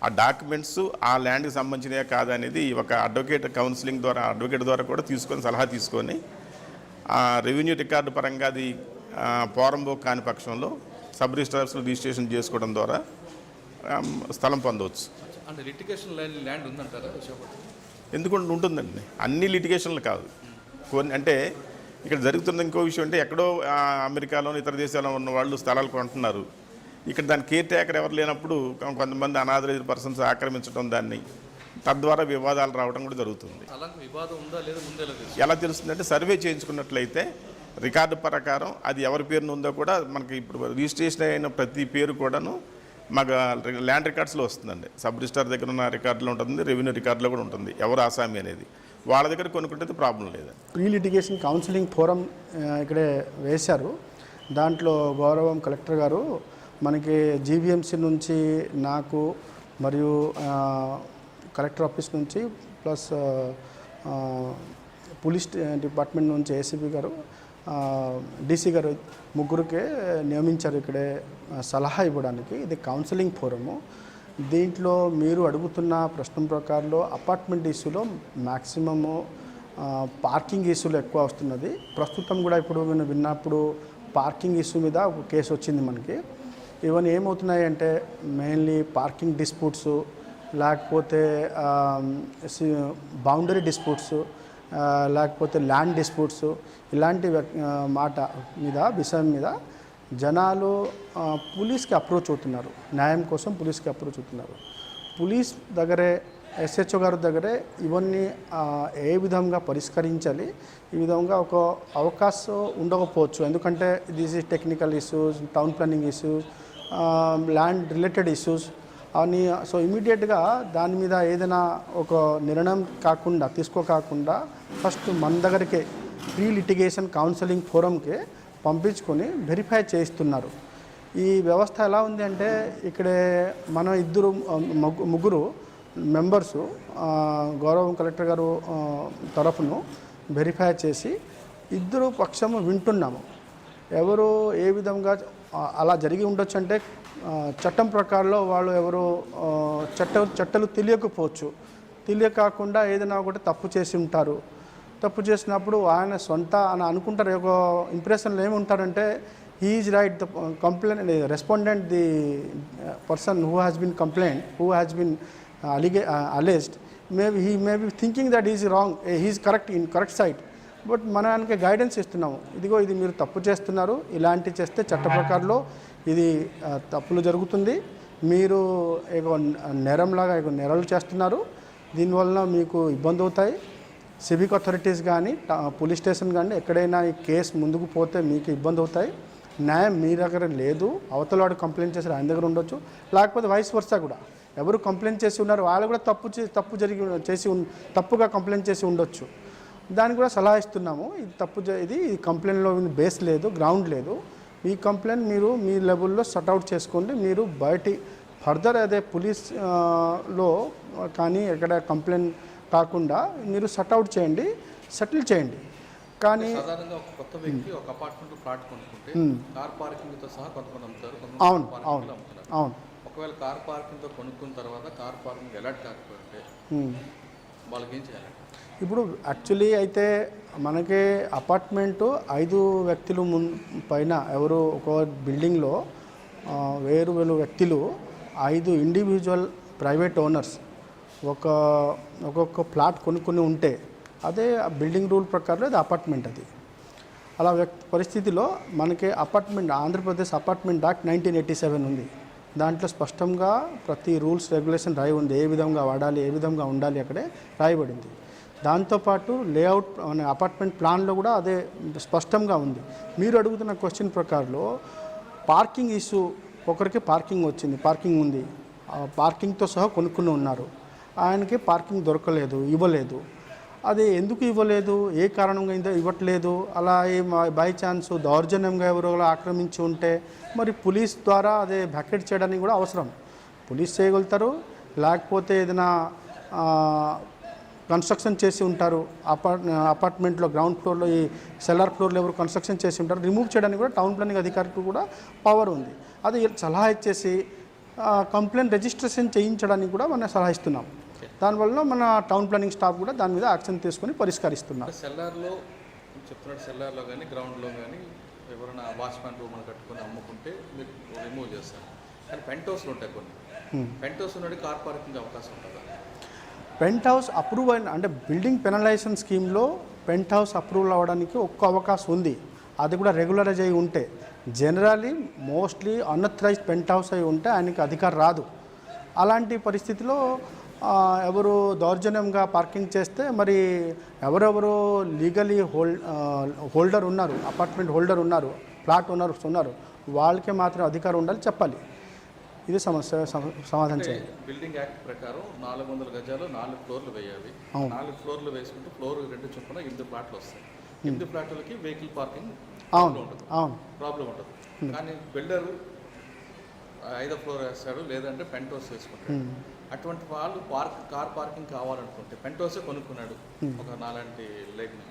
ఆ డాక్యుమెంట్స్ ఆ ల్యాండ్కి సంబంధించినవే కాదనేది ఒక అడ్వకేట్ ద్వారా కూడా సలహా తీసుకొని రెవెన్యూ రికార్డు పరంగా అది పోరంబో కాని పక్షంలో సబ్ రిజిస్టర్ ఆఫీస్లో రిజిస్ట్రేషన్ చేసుకోవడం ద్వారా స్థలం పొందవచ్చు. అంటే లిటిగేషన్ ల్యాండ్ ఉందంటారా? ఎందుకంటే ఉంటుందండి, అన్ని లిటిగేషన్లు కాదు కొన్ని. అంటే ఇక్కడ జరుగుతున్న ఇంకో విషయం అంటే ఎక్కడో అమెరికాలోని ఇతర దేశాల్లో ఉన్న వాళ్ళు స్థలాలు కొంటున్నారు. ఇక్కడ దాని కేర్ టేకర్ ఎవరు లేనప్పుడు కొంతమంది అనాథరైజ్డ్ పర్సన్స్ ఆక్రమించడం, దాన్ని తద్వారా వివాదాలు రావడం కూడా జరుగుతుంది. ఎలా తెలుస్తుందంటే సర్వే చేయించుకున్నట్లయితే రికార్డు ప్రకారం అది ఎవరి పేరున ఉందో కూడా మనకి ఇప్పుడు రిజిస్ట్రేషన్ అయిన ప్రతి పేరు కూడాను మాకు ల్యాండ్ రికార్డ్స్లో వస్తుందండి. సబ్ రిజిస్టర్ దగ్గర ఉన్న రికార్డులో ఉంటుంది, రెవెన్యూ రికార్డులో కూడా ఉంటుంది ఎవరు ఆసామి అనేది. వాళ్ళ దగ్గర కొనుక్కుంటే ప్రాబ్లం లేదు. ప్రీ లిటిగేషన్ కౌన్సిలింగ్ ఫోరం ఇక్కడే వేశారు. దాంట్లో గౌరవం కలెక్టర్ గారు మనకి జీవీఎంసీ నుంచి నాకు మరియు కలెక్టర్ ఆఫీస్ నుంచి ప్లస్ పోలీస్ డిపార్ట్మెంట్ నుంచి ఏసీపీ గారు, డీసీ గారు ముగ్గురికే నియమించారు ఇక్కడే సలహా ఇవ్వడానికి. ఇది కౌన్సిలింగ్ ఫోరము. దీంట్లో మీరు అడుగుతున్న ప్రశ్న ప్రకారంలో అపార్ట్మెంట్ ఇష్యూలో మ్యాక్సిమము పార్కింగ్ ఇష్యూలు ఎక్కువ వస్తున్నది. ప్రస్తుతం కూడా ఇప్పుడు నేను విన్నప్పుడు పార్కింగ్ ఇష్యూ మీద ఒక కేసు వచ్చింది మనకి. ఇవన్నీ ఏమవుతున్నాయంటే మెయిన్లీ పార్కింగ్ డిస్ప్యూట్స్, లేకపోతే బౌండరీ డిస్ప్యూట్స్, లేకపోతే ల్యాండ్ డిస్ప్యూట్స్, ఇలాంటి విషయం మీద జనాలు పోలీస్కి అప్రోచ్ అవుతున్నారు. న్యాయం కోసం పోలీస్కి అప్రోచ్ అవుతున్నారు. పోలీస్ దగ్గరే, ఎస్హెచ్ఓ గారి దగ్గరే ఇవన్నీ ఏ విధంగా పరిష్కరించాలి, ఈ విధంగా ఒక అవకాశం ఉండకపోవచ్చు. ఎందుకంటే this is technical issues, town planning issues, land related issues అని. సో ఇమీడియట్గా దాని మీద ఏదైనా ఒక నిర్ణయం తీసుకోకుండా ఫస్ట్ మన దగ్గరికే ప్రీ లిటిగేషన్ కౌన్సిలింగ్ ఫోరంకే పంపించుకొని వెరిఫై చేయిస్తున్నారు. ఈ వ్యవస్థ ఎలా ఉంది అంటే ఇక్కడే మన ముగ్గురు మెంబర్సు గౌరవం కలెక్టర్ గారు తరఫును వెరిఫై చేసి ఇద్దరు పక్షము వింటున్నాము. ఎవరు ఏ విధంగా అలా జరిగి ఉండొచ్చు అంటే చట్టం ప్రకారంలో వాళ్ళు ఎవరు చట్టాలు తెలియకాకుండా ఏదైనా ఒకటి తప్పు చేసి ఉంటారు. తప్పు చేసినప్పుడు ఆయన సొంత అని అనుకుంటారు. ఒక ఇంప్రెషన్లో ఏముంటారంటే he is right, the complaint respondent, the person who has been complaint, who has been alleged, he may be thinking that he is wrong, he is correct in correct side, but మనకి guidance ఇస్తున్నాము, ఇదిగో ఇది మీరు తప్పు చేస్తున్నారు, ఇలాంటి చేస్తే చట్ట ప్రకారంలో ఇది తప్పులు జరుగుతుంది, మీరు ఏదో నేరంలాగా ఏదో నేరాలు చేస్తున్నారు, దీనివల్ల మీకు ఇబ్బంది అవుతాయి, సివిక్ అథారిటీస్ కానీ పోలీస్ స్టేషన్ కానీ ఎక్కడైనా ఈ కేసు ముందుకు పోతే మీకు ఇబ్బంది అవుతాయి, న్యాయం మీ దగ్గర లేదు, అవతల వాడు కంప్లైంట్ చేసి ఆయన దగ్గర ఉండొచ్చు, లేకపోతే వైస్ వర్సా కూడా ఎవరు కంప్లైంట్ చేసి ఉన్నారు వాళ్ళు కూడా తప్పుగా కంప్లైంట్ చేసి ఉండొచ్చు, దానికి కూడా సలహా ఇస్తున్నాము. ఇది కంప్లైంట్లో బేస్ లేదు, గ్రౌండ్ లేదు, ఈ కంప్లైంట్ మీరు మీ లెవెల్లో సర్ట్అవుట్ చేసుకోండి, మీరు బయటి ఫర్దర్ అదే పోలీస్లో కానీ ఎక్కడ కంప్లైంట్ కాకుండా మీరు సర్ట్అవుట్ చేయండి, సెటిల్ చేయండి. కానీ సాధారణంగా ఒక కొత్త వ్యక్తి ఒక అపార్ట్మెంట్ ఫ్లాట్ కొనుక్కుంటే కార్ పార్కింగ్తో సహా కొంతమంది అమ్ముతారు, అవును కొంతమంది అవును అమ్ముతారు. అవును ఒకవేళ కార్ పార్కింగ్తో కొనుక్కున్న తర్వాత కార్ పార్కింగ్ అలర్ట్ కాకపోతే వాళ్ళకి ఏం చేయాలి? ఇప్పుడు యాక్చువల్లీ అయితే మనకి అపార్ట్మెంటు 5 వ్యక్తులు పైన ఎవరు ఒక బిల్డింగ్లో వేరు వ్యక్తులు 5 ఇండివిజువల్ ప్రైవేట్ ఓనర్స్ ఒక్కొక్క ప్లాట్ కొనుక్కొని ఉంటే అదే బిల్డింగ్ రూల్ ప్రకారం అది అపార్ట్మెంట్. అది అలా పరిస్థితిలో మనకి అపార్ట్మెంట్ ఆంధ్రప్రదేశ్ అపార్ట్మెంట్ యాక్ట్ 1987 ఉంది, దాంట్లో స్పష్టంగా ప్రతి రూల్స్ రెగ్యులేషన్ రాయి ఉంది, ఏ విధంగా వాడాలి, ఏ విధంగా ఉండాలి అక్కడే రాయబడింది. దాంతోపాటు లేఅవుట్ అపార్ట్మెంట్ ప్లాన్లో కూడా అదే స్పష్టంగా ఉంది. మీరు అడుగుతున్న క్వశ్చన్ ప్రకారంలో పార్కింగ్ ఇష్యూ, ఒకరికి పార్కింగ్ వచ్చింది, పార్కింగ్ ఉంది, పార్కింగ్తో సహా కొనుక్కుని ఉన్నారు, ఆయనకి పార్కింగ్ దొరకలేదు, ఇవ్వలేదు, అది ఎందుకు ఇవ్వలేదు, ఏ కారణంగా ఇవ్వట్లేదు, అలా బై ఛాన్స్ దౌర్జన్యంగా ఎవరో ఆక్రమించి ఉంటే మరి పోలీస్ ద్వారా అదే వ్యాకేట్ చేయడానికి కూడా అవసరం, పోలీస్ చేయగలుగుతారు, లేకపోతే ఏదైనా కన్స్ట్రక్షన్ చేసి ఉంటారు అపార్ట్మెంట్లో గ్రౌండ్ ఫ్లోర్లో ఈ సెల్లార్ ఫ్లోర్లో ఎవరు కన్స్ట్రక్షన్ చేసి ఉంటారు, రిమూవ్ చేయడానికి కూడా టౌన్ ప్లానింగ్ అధికారికి కూడా పవర్ ఉంది. అది సలహా ఇచ్చేసి కంప్లైంట్ రిజిస్ట్రేషన్ చేయించడానికి కూడా మనం సలహా ఇస్తున్నాం. దానివల్ల మన టౌన్ ప్లానింగ్ స్టాఫ్ కూడా దాని మీద యాక్షన్ తీసుకొని పరిష్కరిస్తున్నాం. సెల్లార్లో చెప్తున్నట్టు సెల్లార్లో కానీ గ్రౌండ్లో కానీ ఎవరైనా వాచ్మెన్ రూమ్ అని కట్టుకొని అమ్ముకుంటే మీరు రిమూవ్ చేస్తారు, కానీ పెంట్ హౌస్లు ఉంటాయి కొన్ని, పెంట్ హౌస్ ఉన్నది కార్ పార్కింగ్ అవకాశం ఉంటుందా? పెంట్ హౌస్ అప్రూవ్ అయిన అంటే బిల్డింగ్ పెనలైజేషన్ స్కీమ్లో పెంట్ హౌస్ అప్రూవల్ అవ్వడానికి ఒక్క అవకాశం ఉంది, అది కూడా రెగ్యులరైజ్ అయి ఉంటే. Generally mostly unauthorised penthouse అయి ఉంటే ఆయనకి అధికారం రాదు. అలాంటి పరిస్థితిలో ఎవరు దౌర్జన్యంగా పార్కింగ్ చేస్తే మరి ఎవరెవరు లీగలీ హోల్డర్ ఉన్నారు, అపార్ట్మెంట్ హోల్డర్ ఉన్నారు, ప్లాట్ ఓనర్స్ ఉన్నారు, వాళ్ళకే మాత్రం అధికారం ఉండాలి చెప్పాలి. ఇది సమస్య సమాధానం చేయాలి. బిల్డింగ్ యాక్ట్ ప్రకారం 400 గజాలు 4 ఫ్లోర్లు వేయాలి, 4 ఫ్లోర్లు వేసుకుంటే ఫ్లోర్ 2 చొప్పున 8 ఫ్లాట్లు వస్తాయి, 8 ఫ్లాట్లకి వెహికల్ పార్కింగ్ ఉంటుంది, ప్రాబ్లం ఉంటుంది. కానీ బిల్డర్ 5వ ఫ్లోర్ వేస్తాడు, లేదంటే పెంట్ హౌస్ వేసుకుంటాడు. అటువంటి వాళ్ళు కార్ పార్కింగ్ కావాలనుకుంటే పెంట్ హౌసే కొనుక్కున్నాడు, ఒక నాలాంటి లేగ్ని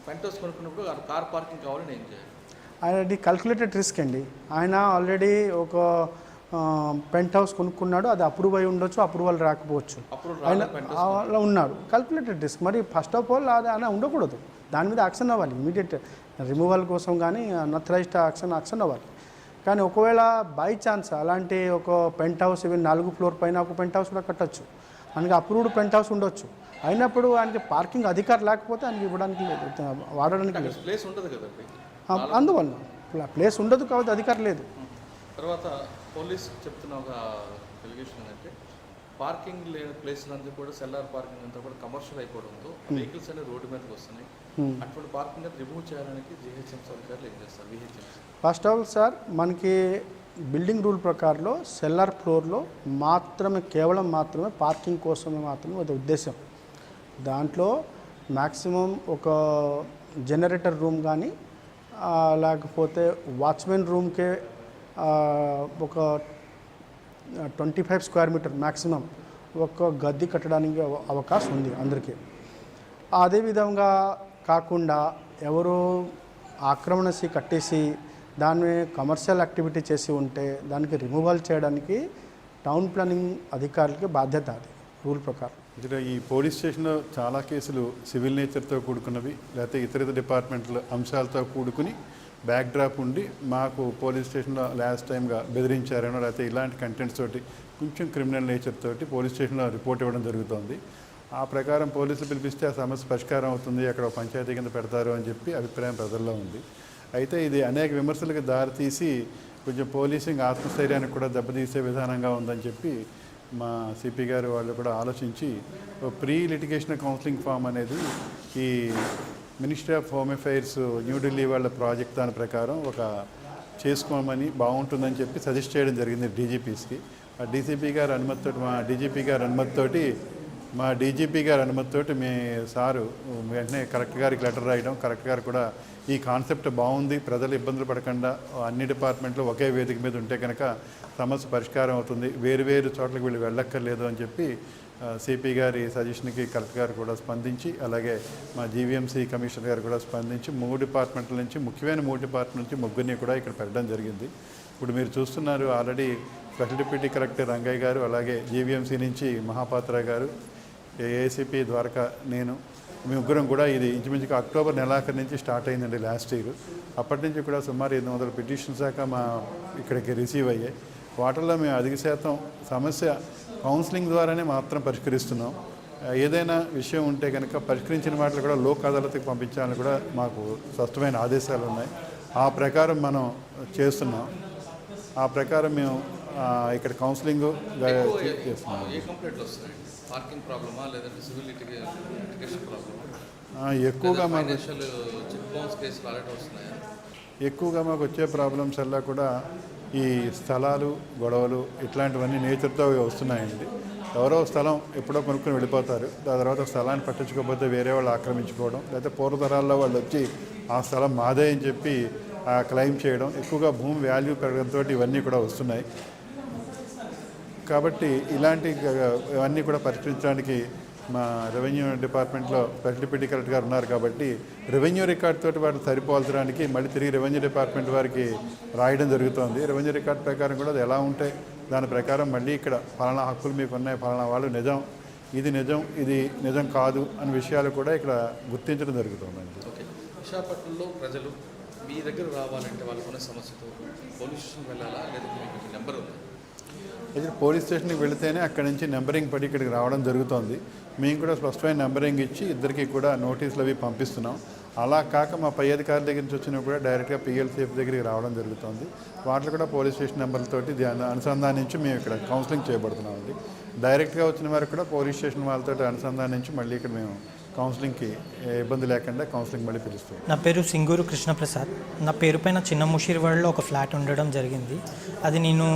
పెంట్ హౌస్ కొనుక్కున్నప్పుడు కార్ పార్కింగ్ కావాలని ఏం చేయాలి? ఆయనది క్యాల్కులేటెడ్ రిస్క్ అండి. ఆయన ఆల్రెడీ ఒక పెంట్ హౌస్ కొనుక్కున్నాడు, అది అప్రూవ్ అయి ఉండొచ్చు, అప్రూవల్ రాకపోవచ్చు, ఆయన అలా ఉన్నాడు, క్యాల్కులేటెడ్ రిస్క్. మరి ఫస్ట్ ఆఫ్ ఆల్ అది ఆయన ఉండకూడదు, దాని మీద యాక్షన్ అవ్వాలి, ఇమీడియట్ రిమూవల్ కోసం కానీ అన్అథరైజ్డ్ యాక్షన్ అవ్వాలి. కానీ ఒకవేళ బై ఛాన్స్ అలాంటి ఒక పెంట్ హౌస్ ఈవెన్ 4 ఫ్లోర్ పైన ఒక పెంట్ హౌస్ కూడా కట్టచ్చు, ఆయనకి అప్రూవ్డ్ పెంట్ హౌస్ ఉండొచ్చు, అయినప్పుడు ఆయనకి పార్కింగ్ అధికారం లేకపోతే ఆయనకి ఇవ్వడానికి లేదు, వాడడానికి లేదు, ప్లేస్ ఉండదు కదండి, అందువల్ల ప్లేస్ ఉండదు కాబట్టి అధికారం లేదు. తర్వాత పోలీస్ చెప్తున్న ఒక ఎలిగేషన్ ఏంటంటే పార్కింగ్ లేని ప్లేస్లంతా కూడా సెల్లార్ పార్కింగ్ అంతా కూడా కమర్షియల్ అయిపోవడంతో వెహికల్స్ అనేవి రోడ్డు మీదకి వస్తున్నాయి, అటువంటి పార్కింగ్ రిమూవ్ చేయడానికి జిహెచ్ఎంసీ అధికారులు ఏం చేస్తారు? విహెచ్ఎంసీ ఫస్ట్ ఆఫ్ ఆల్ సార్, మనకి బిల్డింగ్ రూల్ ప్రకారంలో సెల్లార్ ఫ్లోర్లో కేవలం పార్కింగ్ కోసమే మాత్రమే అది ఉద్దేశం. దాంట్లో మ్యాక్సిమం ఒక జనరేటర్ రూమ్ కానీ లేకపోతే వాచ్మెన్ రూమ్కే ఒక 25 స్క్వేర్ మీటర్ మ్యాక్సిమం ఒక గది కట్టడానికి అవకాశం ఉంది అందరికీ. అదేవిధంగా కాకుండా ఎవరు ఆక్రమణసి కట్టేసి దాన్ని కమర్షియల్ యాక్టివిటీ చేసి ఉంటే దానికి రిమూవల్ చేయడానికి టౌన్ ప్లానింగ్ అధికారులకి బాధ్యత, అది రూల్ ప్రకారం. ఇక్కడ ఈ పోలీస్ స్టేషన్లో చాలా కేసులు సివిల్ నేచర్తో కూడుకున్నవి, లేకపోతే ఇతర డిపార్ట్మెంట్ల అంశాలతో కూడుకుని బ్యాక్ డ్రాప్ ఉండి మాకు పోలీస్ స్టేషన్లో లాస్ట్ టైంగా బెదిరించారనో లేకపోతే ఇలాంటి కంటెంట్స్ తోటి కొంచెం క్రిమినల్ నేచర్ తోటి పోలీస్ స్టేషన్లో రిపోర్ట్ ఇవ్వడం జరుగుతుంది. ఆ ప్రకారం పోలీసులు పిలిపిస్తే ఆ సమస్య పరిష్కారం అవుతుంది, అక్కడ ఒక పంచాయతీ కింద పెడతారు అని చెప్పి అభిప్రాయం ప్రజల్లో ఉంది. అయితే ఇది అనేక విమర్శలకు దారితీసి కొంచెం పోలీసింగ్ ఆత్మస్థైర్యానికి కూడా దెబ్బతీసే విధానంగా ఉందని చెప్పి మా సిపి గారు వాళ్ళు కూడా ఆలోచించి ప్రీ లిటిగేషన్ కౌన్సిలింగ్ ఫామ్ అనేది ఈ ministry of home affairs New Delhi వాళ్ళ ప్రాజెక్ట్ దాని ప్రకారం ఒక చేసుకోమని బాగుంటుందని చెప్పి సజెస్ట్ చేయడం జరిగింది డీజీపీస్కి. ఆ డీసీపీ గారి అనుమతితోటి మా డీజీపీ గారి అనుమతితోటి మీ సారు వెంటనే కలెక్టర్ గారికి లెటర్ రాయడం, కలెక్టర్ గారు కూడా ఈ కాన్సెప్ట్ బాగుంది, ప్రజలు ఇబ్బందులు పడకుండా అన్ని డిపార్ట్మెంట్లు ఒకే వేదిక మీద ఉంటే కనుక సమస్య పరిష్కారం అవుతుంది, వేరు చోట్లకి వీళ్ళు వెళ్ళక్కర్లేదు అని చెప్పి సిపి గారి సజెషన్కి కలెక్టర్ గారు కూడా స్పందించి, అలాగే మా జీవీఎంసీ కమిషనర్ గారు కూడా స్పందించి 3 డిపార్ట్మెంట్ల నుంచి ముఖ్యమైన 3 డిపార్ట్మెంట్ నుంచి ముగ్గురిని కూడా ఇక్కడ పెట్టడం జరిగింది. ఇప్పుడు మీరు చూస్తున్నారు already special deputy collector Rangaiah గారు, అలాగే జీవీఎంసీ నుంచి మహాపాత్ర గారు, ఏసీపీ ద్వారకా, నేను మీ ముగ్గురం కూడా ఇది ఇంచుమించుగా అక్టోబర్ నెలాఖరు నుంచి స్టార్ట్ అయిందండి లాస్ట్ ఇయర్. అప్పటి నుంచి కూడా సుమారు 800 పిటిషన్స్ దాకా మా ఇక్కడికి రిసీవ్ అయ్యాయి. వాటిల్లో మేము అధిక శాతం సమస్య కౌన్సిలింగ్ ద్వారానే మాత్రం పరిష్కరిస్తున్నాం. ఏదైనా విషయం ఉంటే కనుక పరిష్కరించిన వాటిని కూడా లోక్ అదాలత్కి పంపించాలని కూడా మాకు స్పష్టమైన ఆదేశాలు ఉన్నాయి. ఆ ప్రకారం మనం చేస్తున్నాం. ఆ ప్రకారం మేము ఇక్కడ కౌన్సిలింగ్ చేస్తున్నాం. ఏ కంప్లైంట్లు వస్తున్నాయి? పార్కింగ్ ప్రాబ్లమా లేదంటే సివిల్ లిటిగేషన్ ప్రాబ్లమా? ఎక్కువగా మాకు చెక్ బౌన్స్ కేసులు అలాంటివి వస్తున్నాయా? ఎక్కువగా మాకు వచ్చే ప్రాబ్లమ్స్ అలా కూడా ఈ స్థలాలు, గొడవలు ఇట్లాంటివన్నీ నేచర్తో వస్తున్నాయండి. ఎవరో స్థలం ఎప్పుడో కొనుక్కొని వెళ్ళిపోతారు, దాని తర్వాత స్థలాన్ని పట్టించుకోకపోతే వేరే వాళ్ళు ఆక్రమించుకోవడం, లేకపోతే పూర్వతరాల్లో వాళ్ళు వచ్చి ఆ స్థలం మాదే అని చెప్పి క్లెయిమ్ చేయడం, ఎక్కువగా భూమి వాల్యూ పెరగడంతో ఇవన్నీ కూడా వస్తున్నాయి. కాబట్టి ఇవన్నీ కూడా పరిష్కరించడానికి మా రెవెన్యూ డిపార్ట్మెంట్లో స్పెషల్ డిప్యూటీ కలెక్టర్ గారు ఉన్నారు కాబట్టి రెవెన్యూ రికార్డ్ తోటి వాటిని సరిపోల్చడానికి మళ్ళీ తిరిగి రెవెన్యూ డిపార్ట్మెంట్ వారికి రాయడం జరుగుతుంది. రెవెన్యూ రికార్డ్ ప్రకారం కూడా అది ఎలా ఉంటే దాని ప్రకారం మళ్ళీ ఇక్కడ ఫలానా హక్కులు మీకు ఉన్నాయి, ఫలానా వాళ్ళు నిజం, ఇది నిజం కాదు అనే విషయాలు కూడా ఇక్కడ గుర్తించడం జరుగుతుందండి. ఓకే, విశాఖపట్నంలో ప్రజలు మీ దగ్గర రావాలంటే వాళ్ళకున్న సమస్యతో పోలీస్ స్టేషన్ వెళ్ళాలా లేదంటే మీకు నెంబర్ ఉంది? అయితే పోలీస్ స్టేషన్కి వెళితేనే అక్కడి నుంచి నెంబరింగ్ పడి ఇక్కడికి రావడం జరుగుతుంది. మేము కూడా స్పష్టమైన నెంబరింగ్ ఇచ్చి ఇద్దరికి కూడా నోటీసులు అవి పంపిస్తున్నాం. అలా కాక మా పై అధికారుల దగ్గర నుంచి వచ్చినా కూడా డైరెక్ట్గా పిఎల్సీఎఫ్ దగ్గరికి రావడం జరుగుతుంది. వాటిలో కూడా పోలీస్ స్టేషన్ నెంబర్లతోటి అనుసంధానించి మేము ఇక్కడ కౌన్సిలింగ్ చేయబడుతున్నామండి. డైరెక్ట్గా వచ్చిన వారికి కూడా పోలీస్ స్టేషన్ వాళ్ళతో అనుసంధానించి మళ్ళీ ఇక్కడ మేము కౌన్సిలింగ్కి ఇబ్బంది లేకుండా కౌన్సిలింగ్ మళ్ళీ పిలుస్తాం. నా పేరు సింగూరు కృష్ణప్రసాద్. నా పేరు పైన చిన్న ముషీర్వాడలో ఒక ఫ్లాట్ ఉండడం జరిగింది. అది నేను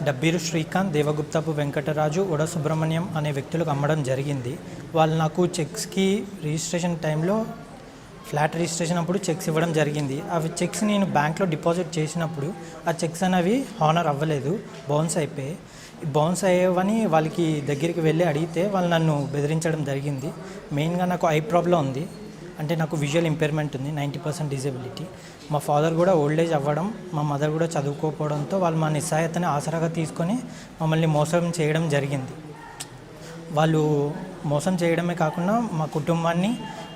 డబ్బీరు శ్రీకాంత్, దేవగుప్తపు వెంకటరాజు, ఉడ సుబ్రహ్మణ్యం అనే వ్యక్తులకు అమ్మడం జరిగింది. వాళ్ళు నాకు చెక్స్కి రిజిస్ట్రేషన్ టైంలో ఫ్లాట్ రిజిస్ట్రేషన్ అప్పుడు చెక్స్ ఇవ్వడం జరిగింది. అవి చెక్స్ నేను బ్యాంక్లో డిపాజిట్ చేసినప్పుడు ఆ చెక్స్ అనేవి హానర్ అవ్వలేదు, బౌన్స్ అయిపోయాయి. బౌన్స్ అయ్యేవని వాళ్ళకి దగ్గరికి వెళ్ళి అడిగితే వాళ్ళు నన్ను బెదిరించడం జరిగింది. మెయిన్గా నాకు ఐ ప్రాబ్లం ఉంది, అంటే నాకు విజువల్ ఇంపైర్మెంట్ ఉంది, 90% డిజబిలిటీ. మా ఫాదర్ కూడా ఓల్డ్ ఏజ్ అవ్వడం, మా మదర్ కూడా చదువుకోకపోవడంతో వాళ్ళు మా నిస్సహాయతని ఆసరాగా తీసుకొని మమ్మల్ని మోసం చేయడం జరిగింది. వాళ్ళు మోసం చేయడమే కాకుండా మా కుటుంబాన్ని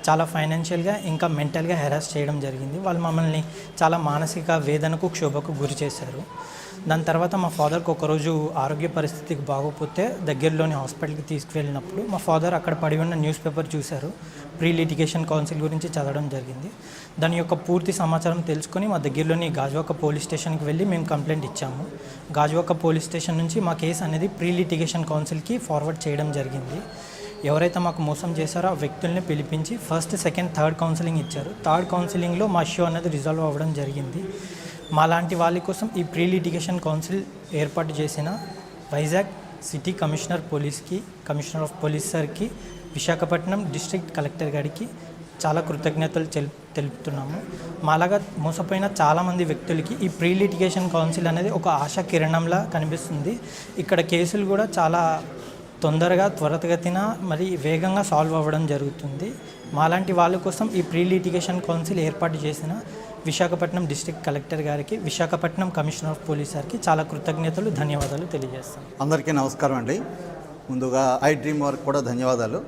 చాలా ఫైనాన్షియల్గా ఇంకా మెంటల్గా హెరాస్ చేయడం జరిగింది. వాళ్ళు మమ్మల్ని చాలా మానసిక వేదనకు, క్షోభకు గురి చేశారు. దాని తర్వాత మా ఫాదర్కి ఒకరోజు ఆరోగ్య పరిస్థితికి బాగోకపోతే దగ్గరలోని హాస్పిటల్కి తీసుకువెళ్ళినప్పుడు మా ఫాదర్ అక్కడ పడి ఉన్న న్యూస్ పేపర్ చూశారు. ప్రీ లిటిగేషన్ కౌన్సిల్ గురించి చదవడం జరిగింది. దాని యొక్క పూర్తి సమాచారం తెలుసుకొని మా దగ్గరలోని గాజువాక పోలీస్ స్టేషన్కి వెళ్ళి మేము కంప్లైంట్ ఇచ్చాము. గాజువాక పోలీస్ స్టేషన్ నుంచి మా కేసు అనేది ప్రీ లిటిగేషన్ కౌన్సిల్కి ఫార్వర్డ్ చేయడం జరిగింది. ఎవరైతే మాకు మోసం చేశారో ఆ వ్యక్తుల్ని పిలిపించి ఫస్ట్, సెకండ్, థర్డ్ కౌన్సిలింగ్ ఇచ్చారు. థర్డ్ కౌన్సిలింగ్లో మా ఇష్యూ అనేది రిజాల్వ్ అవ్వడం జరిగింది. మాలాంటి వాళ్ళ కోసం ఈ ప్రీ లిటిగేషన్ కౌన్సిల్ ఏర్పాటు చేసిన వైజాగ్ సిటీ కమిషనర్ పోలీస్కి, కమిషనర్ ఆఫ్ పోలీస్ సార్కి, విశాఖపట్నం డిస్ట్రిక్ట్ కలెక్టర్ గారికి చాలా కృతజ్ఞతలు తెలుపుతున్నాము. మాలాగా మోసపోయిన చాలామంది వ్యక్తులకి ఈ ప్రీ లిటిగేషన్ కౌన్సిల్ అనేది ఒక ఆశా కిరణంలా కనిపిస్తుంది. ఇక్కడ కేసులు కూడా చాలా తొందరగా, త్వరితగతిన మరి వేగంగా సాల్వ్ అవ్వడం జరుగుతుంది. మాలాంటి వాళ్ళ కోసం ఈ ప్రీ లిటిగేషన్ కౌన్సిల్ ఏర్పాటు చేసిన విశాఖపట్నం డిస్ట్రిక్ట్ కలెక్టర్ గారికి, విశాఖపట్నం కమిషనర్ ఆఫ్ పోలీస్ గారికి చాలా కృతజ్ఞతలు, ధన్యవాదాలు తెలియజేస్తాను. అందరికీ నమస్కారం అండి. ముందుగా ఐ డ్రీమ్ వర్క్ కూడా ధన్యవాదాలు.